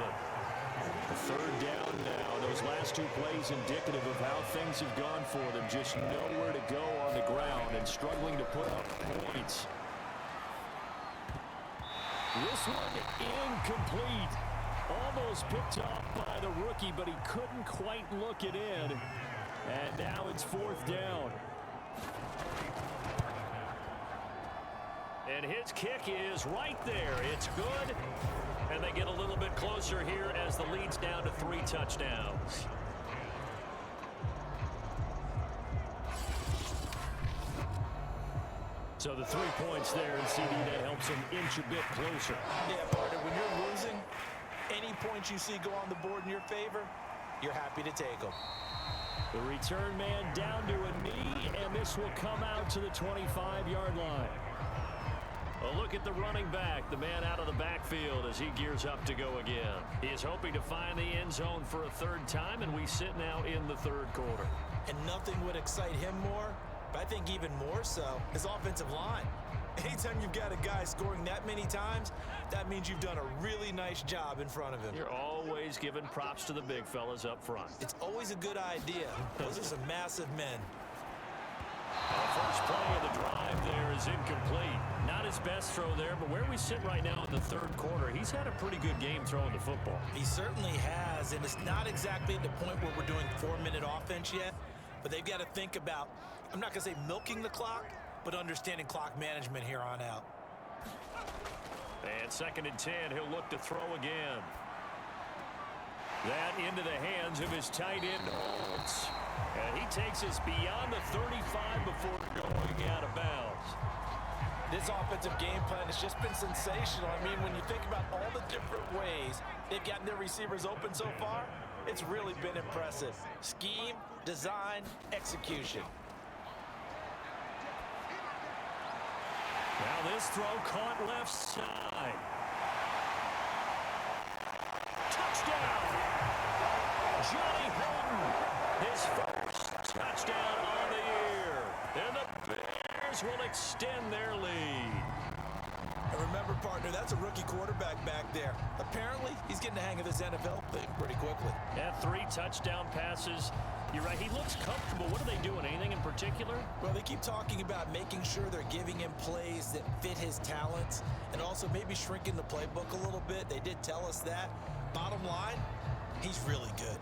B: 3rd down now. Those last 2 plays indicative of how things have gone for them. Just nowhere to go on the ground and struggling to put up points. This one incomplete. Almost picked off by the rookie, but he couldn't quite look it in. And now it's 4th down. And his kick is right there. It's good. And they get a little bit closer here as the lead's down to 3 touchdowns. So the 3 points there, and CD, that helps him inch a bit closer.
C: Yeah, partner, when you're losing, any points you see go on the board in your favor, you're happy to take them.
B: The return man down to a knee, and this will come out to the 25-yard line. A look at the running back, the man out of the backfield as he gears up to go again. He is hoping to find the end zone for a 3rd time, and we sit now in the 3rd quarter.
C: And nothing would excite him more, but I think even more so, his offensive line. Anytime you've got a guy scoring that many times, that means you've done a really nice job in front of him.
B: You're always giving props to the big fellas up front.
C: It's always a good idea. Those are some massive men.
B: The first play of the drive there is incomplete. Not his best throw there, but where we sit right now in the third quarter, he's had a pretty good game throwing the football.
C: He certainly has, and it's not exactly at the point where we're doing 4-minute offense yet, but they've got to think about, I'm not going to say milking the clock, but understanding clock management here on out.
B: And 2nd and 10, he'll look to throw again. That into the hands of his tight end, Holtz. And he takes us beyond the 35 before going out of bounds.
C: This offensive game plan has just been sensational. I mean, when you think about all the different ways they've gotten their receivers open so far, it's really been impressive. Scheme, design, execution.
B: Now this throw caught left side. Touchdown! Johnny Holden, his first touchdown on the year. And the Bears will extend their lead.
C: And remember, partner, that's a rookie quarterback back there. Apparently, he's getting the hang of this NFL thing pretty quickly.
B: Yeah, 3 touchdown passes. You're right, he looks comfortable. What are they doing? Anything in particular?
C: Well, they keep talking about making sure they're giving him plays that fit his talents and also maybe shrinking the playbook a little bit. They did tell us that. Bottom line, he's really good.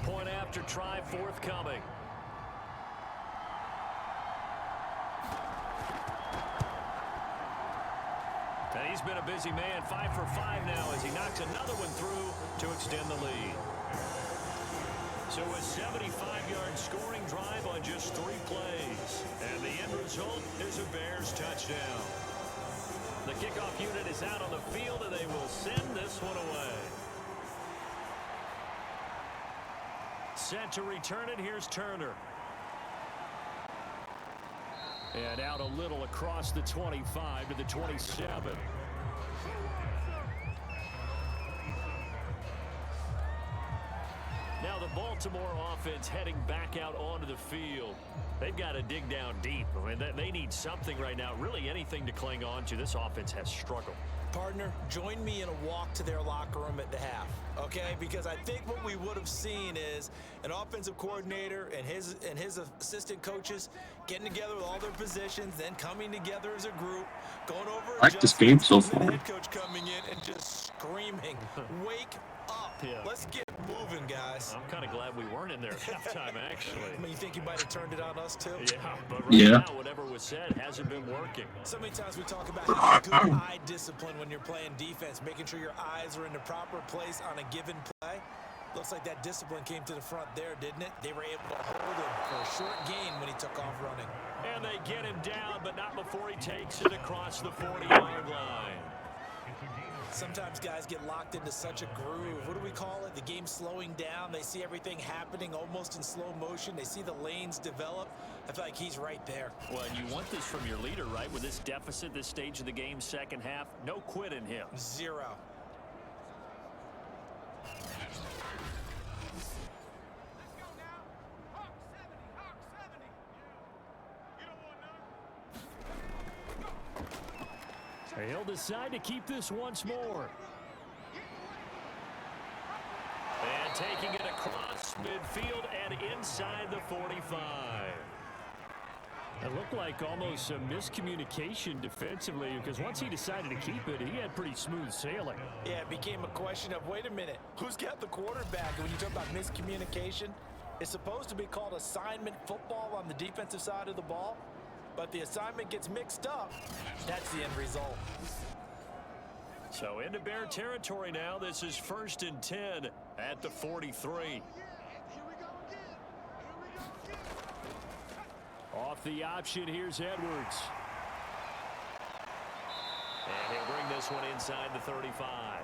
B: Point after try forthcoming. And he's been a busy man, 5 for 5 now as he knocks another one through to extend the lead. So a 75-yard scoring drive on just 3 plays. And the end result is a Bears touchdown. The kickoff unit is out on the field, and they will send this one away. Set to return it, here's Turner. And out a little across the 25 to the 27. Now the Baltimore offense heading back out onto the field. They've got to dig down deep. I mean, they need something right now, really anything to cling on to. This offense has struggled.
C: Partner, join me in a walk to their locker room at the half, okay? Because I think what we would have seen is an offensive coordinator and his assistant coaches getting together with all their positions, then coming together as a group, going over
F: I like this game so
C: and then
F: far.
C: the head coach coming in and just screaming, "Wake up!
B: Yeah.
C: Let's get moving, guys."
B: I'm kind of glad we weren't in there at halftime, actually.
C: I mean, you think you might have turned it on us too?
B: Yeah, but right
F: Yeah.
B: now, whatever was said hasn't been working.
C: So many times we talk about having good eye discipline when you're playing defense, making sure your eyes are in the proper place on a given play. Looks like that discipline came to the front there, didn't it? They were able to hold him for a short gain when he took off running.
B: And they get him down, but not before he takes it across the 40-yard line.
C: Sometimes guys get locked into such a groove. What do we call it? The game slowing down. They see everything happening almost in slow motion. They see the lanes develop. I feel like he's right there.
B: Well, and you want this from your leader, right? With this deficit, this stage of the game, second half, no quit in him.
C: 0.
B: He'll decide to keep this once more. And taking it across midfield and inside the 45. It looked like almost some miscommunication defensively because once he decided to keep it, he had pretty smooth sailing.
C: Yeah, it became a question of, wait a minute, who's got the quarterback? And when you talk about miscommunication, it's supposed to be called assignment football on the defensive side of the ball. But the assignment gets mixed up. That's the end result.
B: So into Bear territory now. This is 1st and 10 at the 43. Off the option, here's Edwards. And he'll bring this one inside the 35.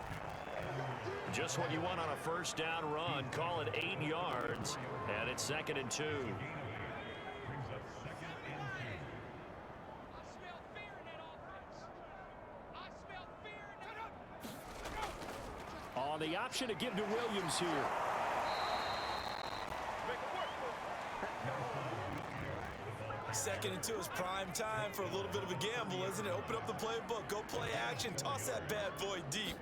B: Just what you want on a first down run. Call it 8 yards. And it's 2nd and 2. On the option to give to Williams here.
C: 2nd and 2 is prime time for a little bit of a gamble, isn't it? Open up the playbook, go play action, toss that bad boy deep.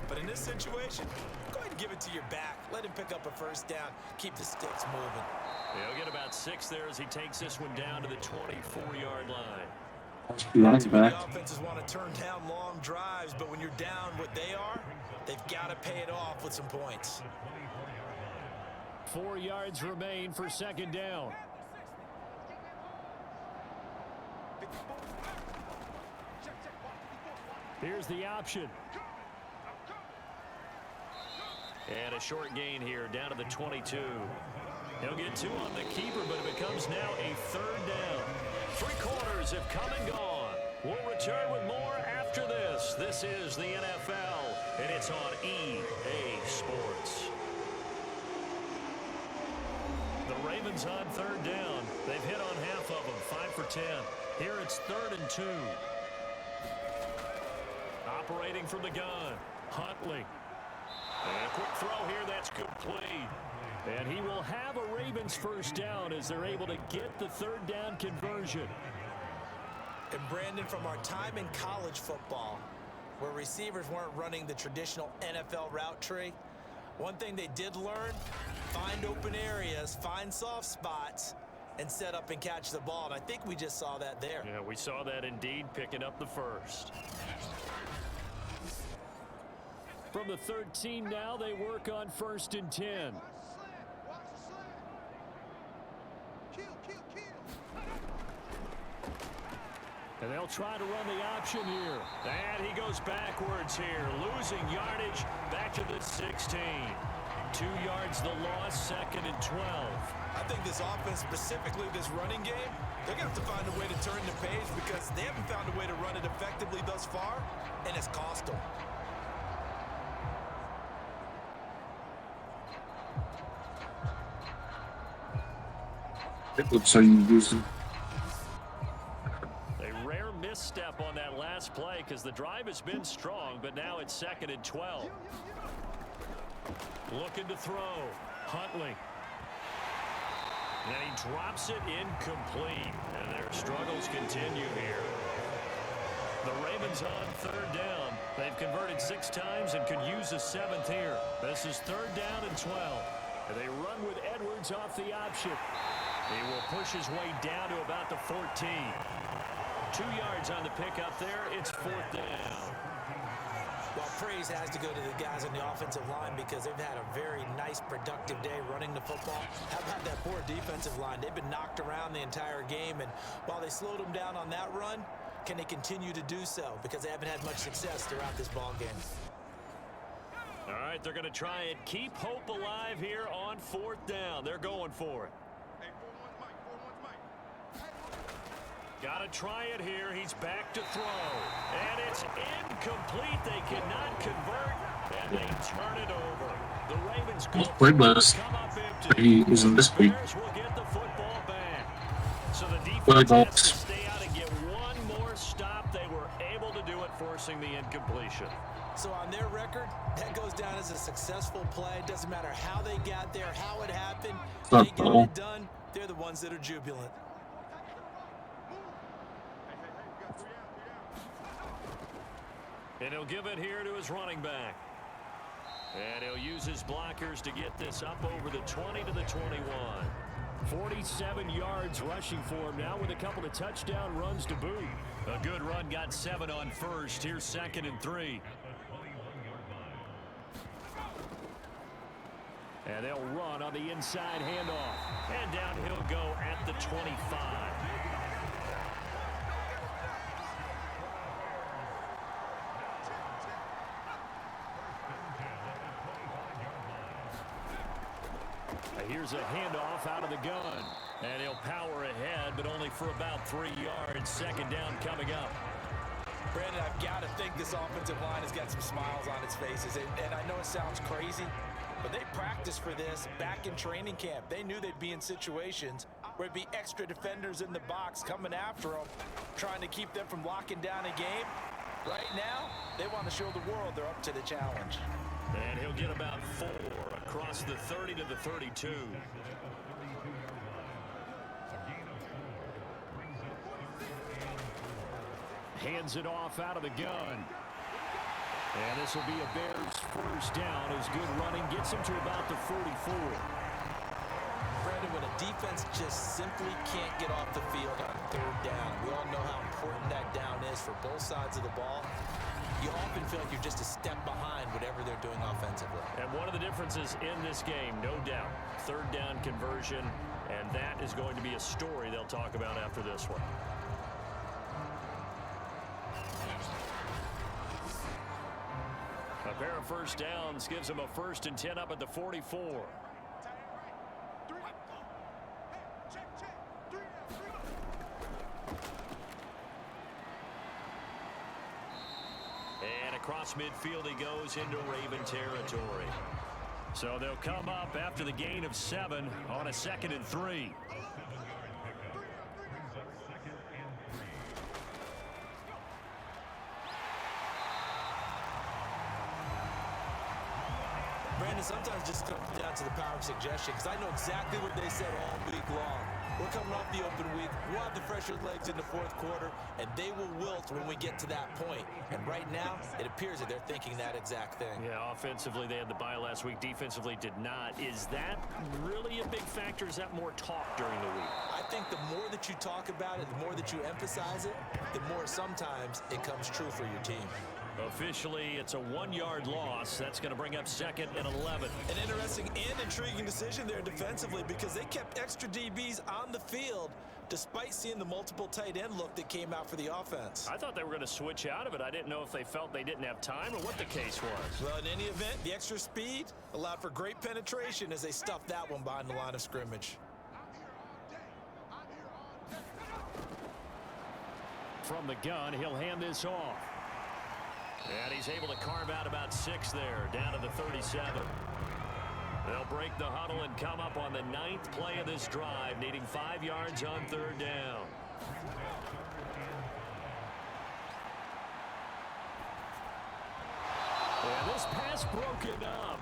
C: But in this situation, go ahead and give it to your back. Let him pick up a first down. Keep the sticks moving.
B: He'll get about 6 there as he takes this one down to the 24-yard line.
C: The offenses want to turn down long drives, but when you're down what they are, they've got to pay it off with some points.
E: 4 yards remain for 2nd down. Here's the option.
B: And a short gain here down to the 22. He'll get 2 on the keeper, but it becomes now a 3rd down. 3 quarters have come and gone. We'll return with more after this. This is the NFL, and it's on EA Sports. The Ravens on 3rd down. They've hit on half of them, 5 for 10. Here it's 3rd and 2. Operating from the gun, Huntley. And a quick throw here, that's complete. And he will have a Ravens first down as they're able to get the 3rd down conversion.
C: And Brandon, from our time in college football, where receivers weren't running the traditional NFL route tree, one thing they did learn, find open areas, find soft spots, and set up and catch the ball. And I think we just saw that there.
B: Yeah, we saw that indeed, picking up the first.
E: From the 13 now, they work on 1st and 10. And they'll try to run the option here. And he goes backwards here, losing yardage back to the 16. 2 yards the loss, 2nd and 12.
C: I think this offense, specifically this running game, they're going to have to find a way to turn the page because they haven't found a way to run it effectively thus far, and it's cost them.
F: So you use them.
B: A rare misstep on that last play because the drive has been strong, but now it's 2nd and 12.
E: Looking to throw. Huntley.
B: And he drops it incomplete. And their struggles continue here.
E: The Ravens on 3rd down. They've converted 6 times and could use a 7th here. This is 3rd down and 12. And they run with Edwards off the option. He will push his way down to about the 14. 2 yards on the pickup there. It's 4th down.
C: Well, praise has to go to the guys on the offensive line because they've had a very nice, productive day running the football. How about that poor defensive line? They've been knocked around the entire game, and while they slowed them down on that run, can they continue to do so? Because they haven't had much success throughout this ball game.
B: All right, they're going to try and keep hope alive here on 4th down. They're going for it. Got to try it here. He's back to throw. And it's incomplete. They cannot convert, and they turn it over. The Ravens come up empty.
F: He isn't this week.
B: Bears will get the football back. So the defense has to stay out and get one more stop. They were able to do it, forcing the incompletion.
C: So on their record, that goes down as a successful play. Doesn't matter how they got there, how it happened. They got it done. They're the ones that are jubilant.
B: And he'll give it here to his running back. And he'll use his blockers to get this up over the 20 to the 21.
E: 47 yards rushing for him now with a couple of touchdown runs to boot.
B: A good run, got 7 on first. Here's 2nd and 3.
E: And they'll run on the inside handoff.
B: And down he'll go at the 25.
E: Here's a handoff out of the gun.
B: And he'll power ahead, but only for about 3 yards. 2nd down coming up.
C: Brandon, I've got to think this offensive line has got some smiles on its faces. And I know it sounds crazy, but they practiced for this back in training camp. They knew they'd be in situations where it'd be extra defenders in the box coming after them, trying to keep them from locking down a game. Right now, they want to show the world they're up to the challenge.
B: And he'll get about 4 across the 30 to the 32. Hands it off out of the gun. And this will be a Bears first down as good running gets him to about the 44.
C: Brandon, when a defense just simply can't get off the field on third down, we all know how important that down is for both sides of the ball. You often feel like you're just a step behind whatever they're doing offensively.
B: And one of the differences in this game, no doubt, third down conversion, and that is going to be a story they'll talk about after this one. A pair of first downs gives them a 1st and 10 up at the 44. And across midfield he goes into Raven territory. So they'll come up after the gain of 7 on a 2nd and 3.
C: Brandon, sometimes just comes down to the power of suggestion, because I know exactly what they said all week long. We're coming off the open week. We'll have the fresher legs in the fourth quarter, and they will wilt when we get to that point. And right now, it appears that they're thinking that exact thing.
B: Yeah, offensively, they had the bye last week. Defensively, did not. Is that really a big factor? Is that more talk during the week?
C: I think the more that you talk about it, the more that you emphasize it, the more sometimes it comes true for your team.
B: Officially, it's a 1-yard loss. That's going to bring up 2nd and 11.
C: An interesting and intriguing decision there defensively, because they kept extra DBs on the field despite seeing the multiple tight end look that came out for the offense.
B: I thought they were going to switch out of it. I didn't know if they felt they didn't have time or what the case was.
C: Well, in any event, the extra speed allowed for great penetration as they stuffed that one behind the line of scrimmage.
B: From the gun, he'll hand this off. And he's able to carve out about 6 there, down to the 37. They'll break the huddle and come up on the 9th play of this drive, needing 5 yards on 3rd down. And this pass broken up.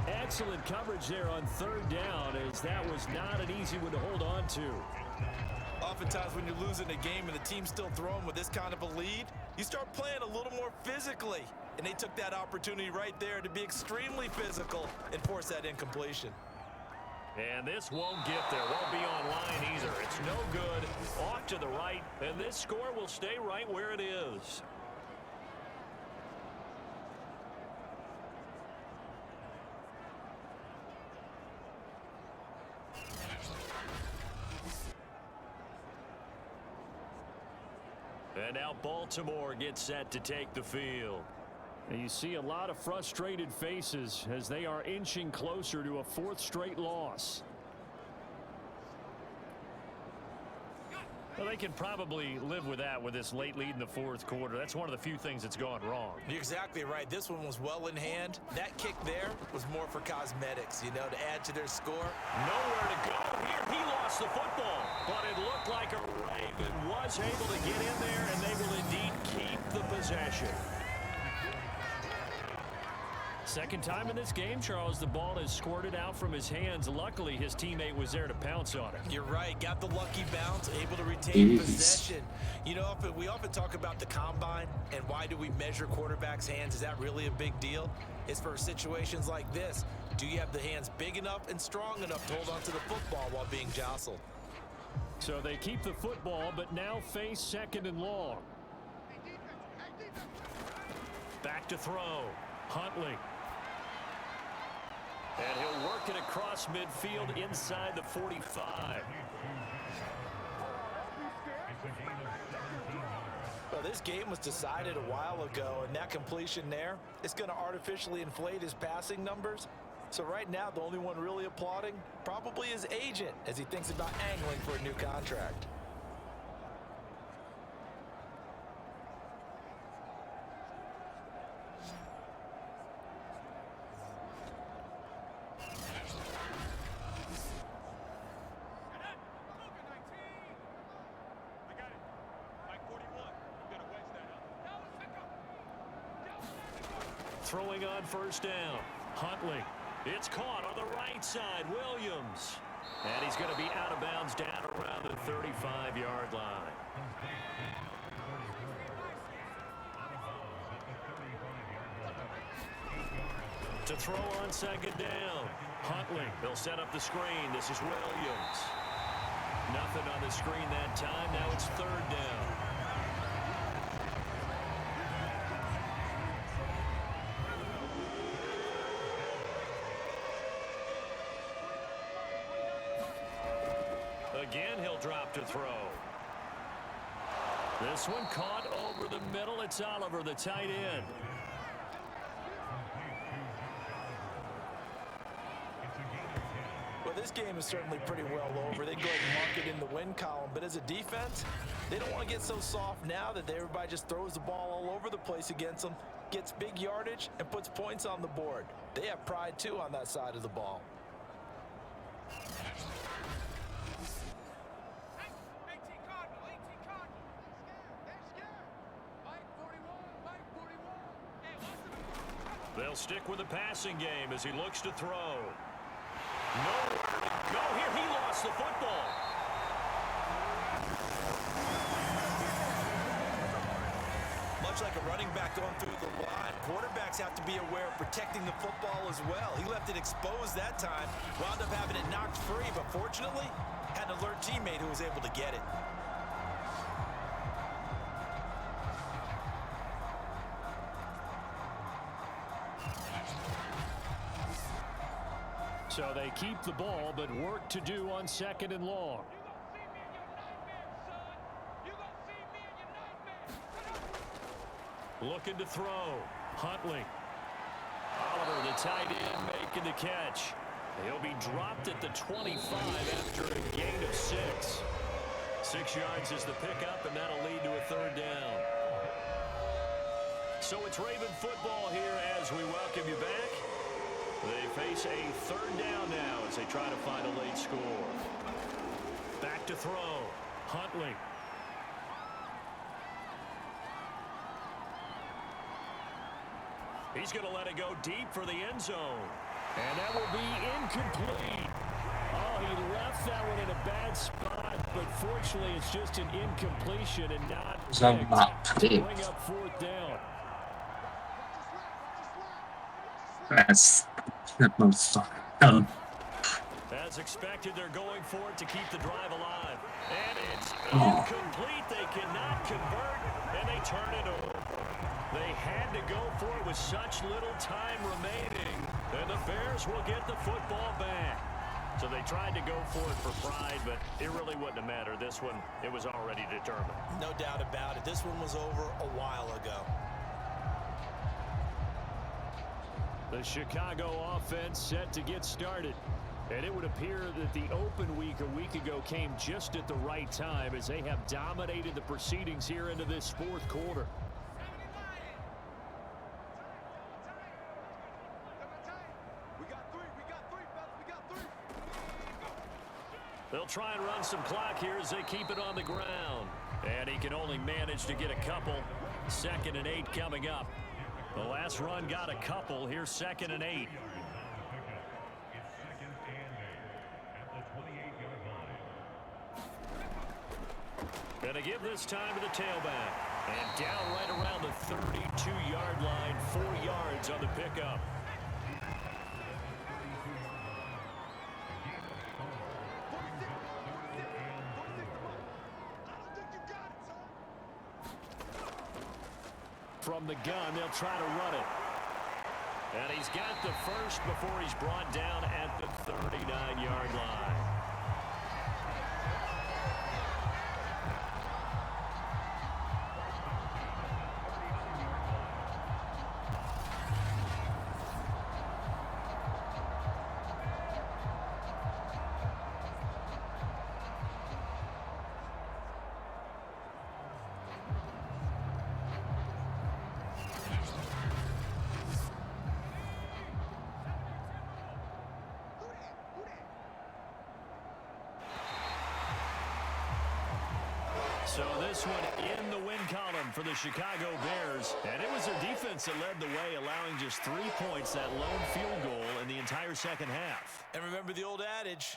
B: Excellent coverage there on 3rd down, as that was not an easy one to hold on to.
C: Oftentimes when you're losing a game and the team's still throwing with this kind of a lead, you start playing a little more physically. And they took that opportunity right there to be extremely physical and force that incompletion.
B: And this won't get there. Won't be on line either. It's no good. Off to the right. And this score will stay right where it is. And now Baltimore gets set to take the field. And you see a lot of frustrated faces as they are inching closer to a 4th straight loss. Well, they can probably live with that with this late lead in the 4th quarter. That's one of the few things that's gone wrong.
C: You're exactly right. This one was well in hand. That kick there was more for cosmetics, you know, to add to their score.
B: Nowhere to go here. He lost the football, but it looked like a Raven was able to get in there, and they will indeed keep the possession. Second time in this game, Charles, the ball is squirted out from his hands. Luckily, his teammate was there to pounce on it.
C: You're right. Got the lucky bounce, able to retain possession. You know, we often talk about the combine and why do we measure quarterbacks' hands. Is that really a big deal? It's for situations like this. Do you have the hands big enough and strong enough to hold onto the football while being jostled?
B: So they keep the football, but now face 2nd and long. Back to throw. Huntley. And he'll work it across midfield inside the 45.
C: Well, this game was decided a while ago, and that completion there is going to artificially inflate his passing numbers. So right now, the only one really applauding probably his agent as he thinks about angling for a new contract.
B: Throwing on 1st down. Huntley. It's caught on the right side. Williams. And he's going to be out of bounds down around the 35-yard line. To throw on second down. Huntley, they'll set up the screen. This is Williams. Nothing on the screen that time. Now it's third down. Again, he'll drop to throw. This one caught over the middle. It's Oliver, the tight end.
C: Well, this game is certainly pretty well over. They go ahead and mark it in the win column. But as a defense, they don't want to get so soft now that everybody just throws the ball all over the place against them, gets big yardage, and puts points on the board. They have pride, too, on that side of the ball.
B: They'll stick with the passing game as he looks to throw. Nowhere to go here. He lost the football.
C: Much like a running back going through the line, quarterbacks have to be aware of protecting the football as well. He left it exposed that time, wound up having it knocked free, but fortunately, had an alert teammate who was able to get it.
B: So they keep the ball, but work to do on second and long. Looking to throw. Huntley. Oliver, the tight end, making the catch. He'll be dropped at the 25 after a gain of 6. 6 yards is the pickup, and that'll lead to a third down. So it's Raven football here as we welcome you back. They face a third down now as they try to find a late score. Back to throw. Huntley. He's going to let it go deep for the end zone. And that will be incomplete. Oh, he left that one in a bad spot, but fortunately it's just an incompletion and not picked to bring up fourth down.
F: That's that most fun.
B: As expected, they're going for it to keep the drive alive. And it's incomplete. They cannot convert, and they turn it over. They had to go for it with such little time remaining, and the Bears will get the football back. So they tried to go for it for pride, but it really wouldn't have mattered. This one, it was already determined.
C: No doubt about it. This one was over a while ago.
B: The Chicago offense set to get started. And it would appear that the open week a week ago came just at the right time as they have dominated the proceedings here into this fourth quarter. They'll try and run some clock here as they keep it on the ground. And he can only manage to get a couple. 2nd and 8 coming up. The last run got a couple. Here's 2nd and 8. Gonna give this time to the tailback. And down right around the 32-yard line. 4 yards on the pickup. From the gun, they'll try to run it. And he's got the first before he's brought down at the 39-yard line. So this one in the win column for the Chicago Bears. And it was their defense that led the way, allowing just 3 points, that lone field goal in the entire second half.
C: And remember the old adage,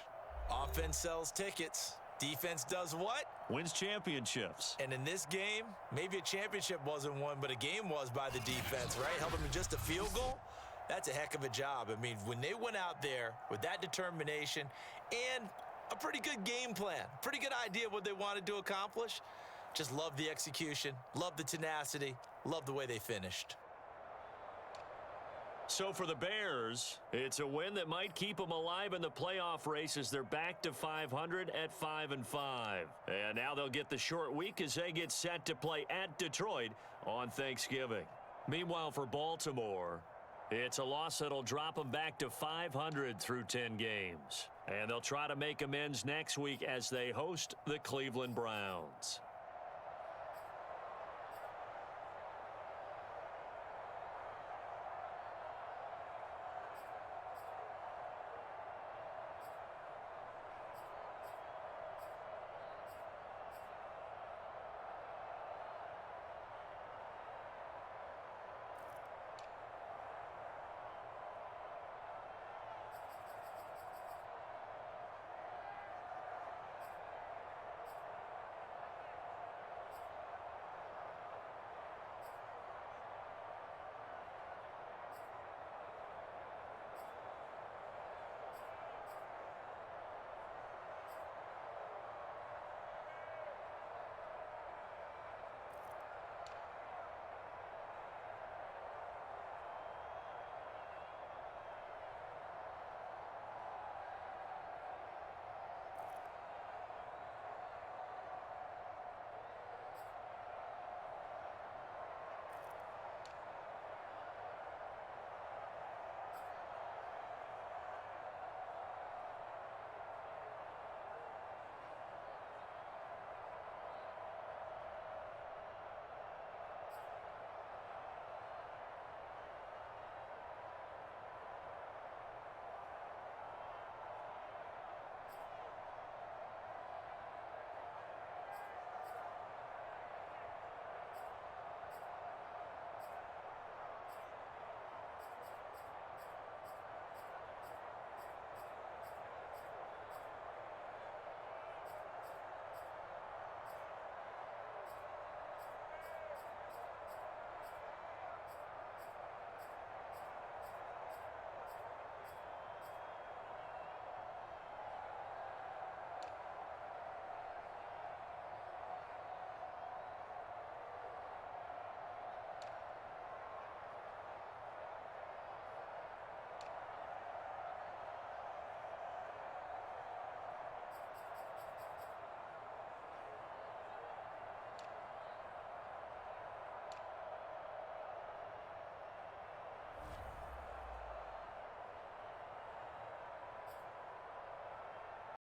C: offense sells tickets. Defense does what?
B: Wins championships.
C: And in this game, maybe a championship wasn't won, but a game was by the defense, right? Helping them just a field goal. That's a heck of a job. I mean, when they went out there with that determination and a pretty good game plan, pretty good idea of what they wanted to accomplish, just love the execution, love the tenacity, love the way they finished.
B: So for the Bears, it's a win that might keep them alive in the playoff race as they're back to 500 at 5-5. And now they'll get the short week as they get set to play at Detroit on Thanksgiving. Meanwhile, for Baltimore, it's a loss that'll drop them back to 500 through 10 games. And they'll try to make amends next week as they host the Cleveland Browns.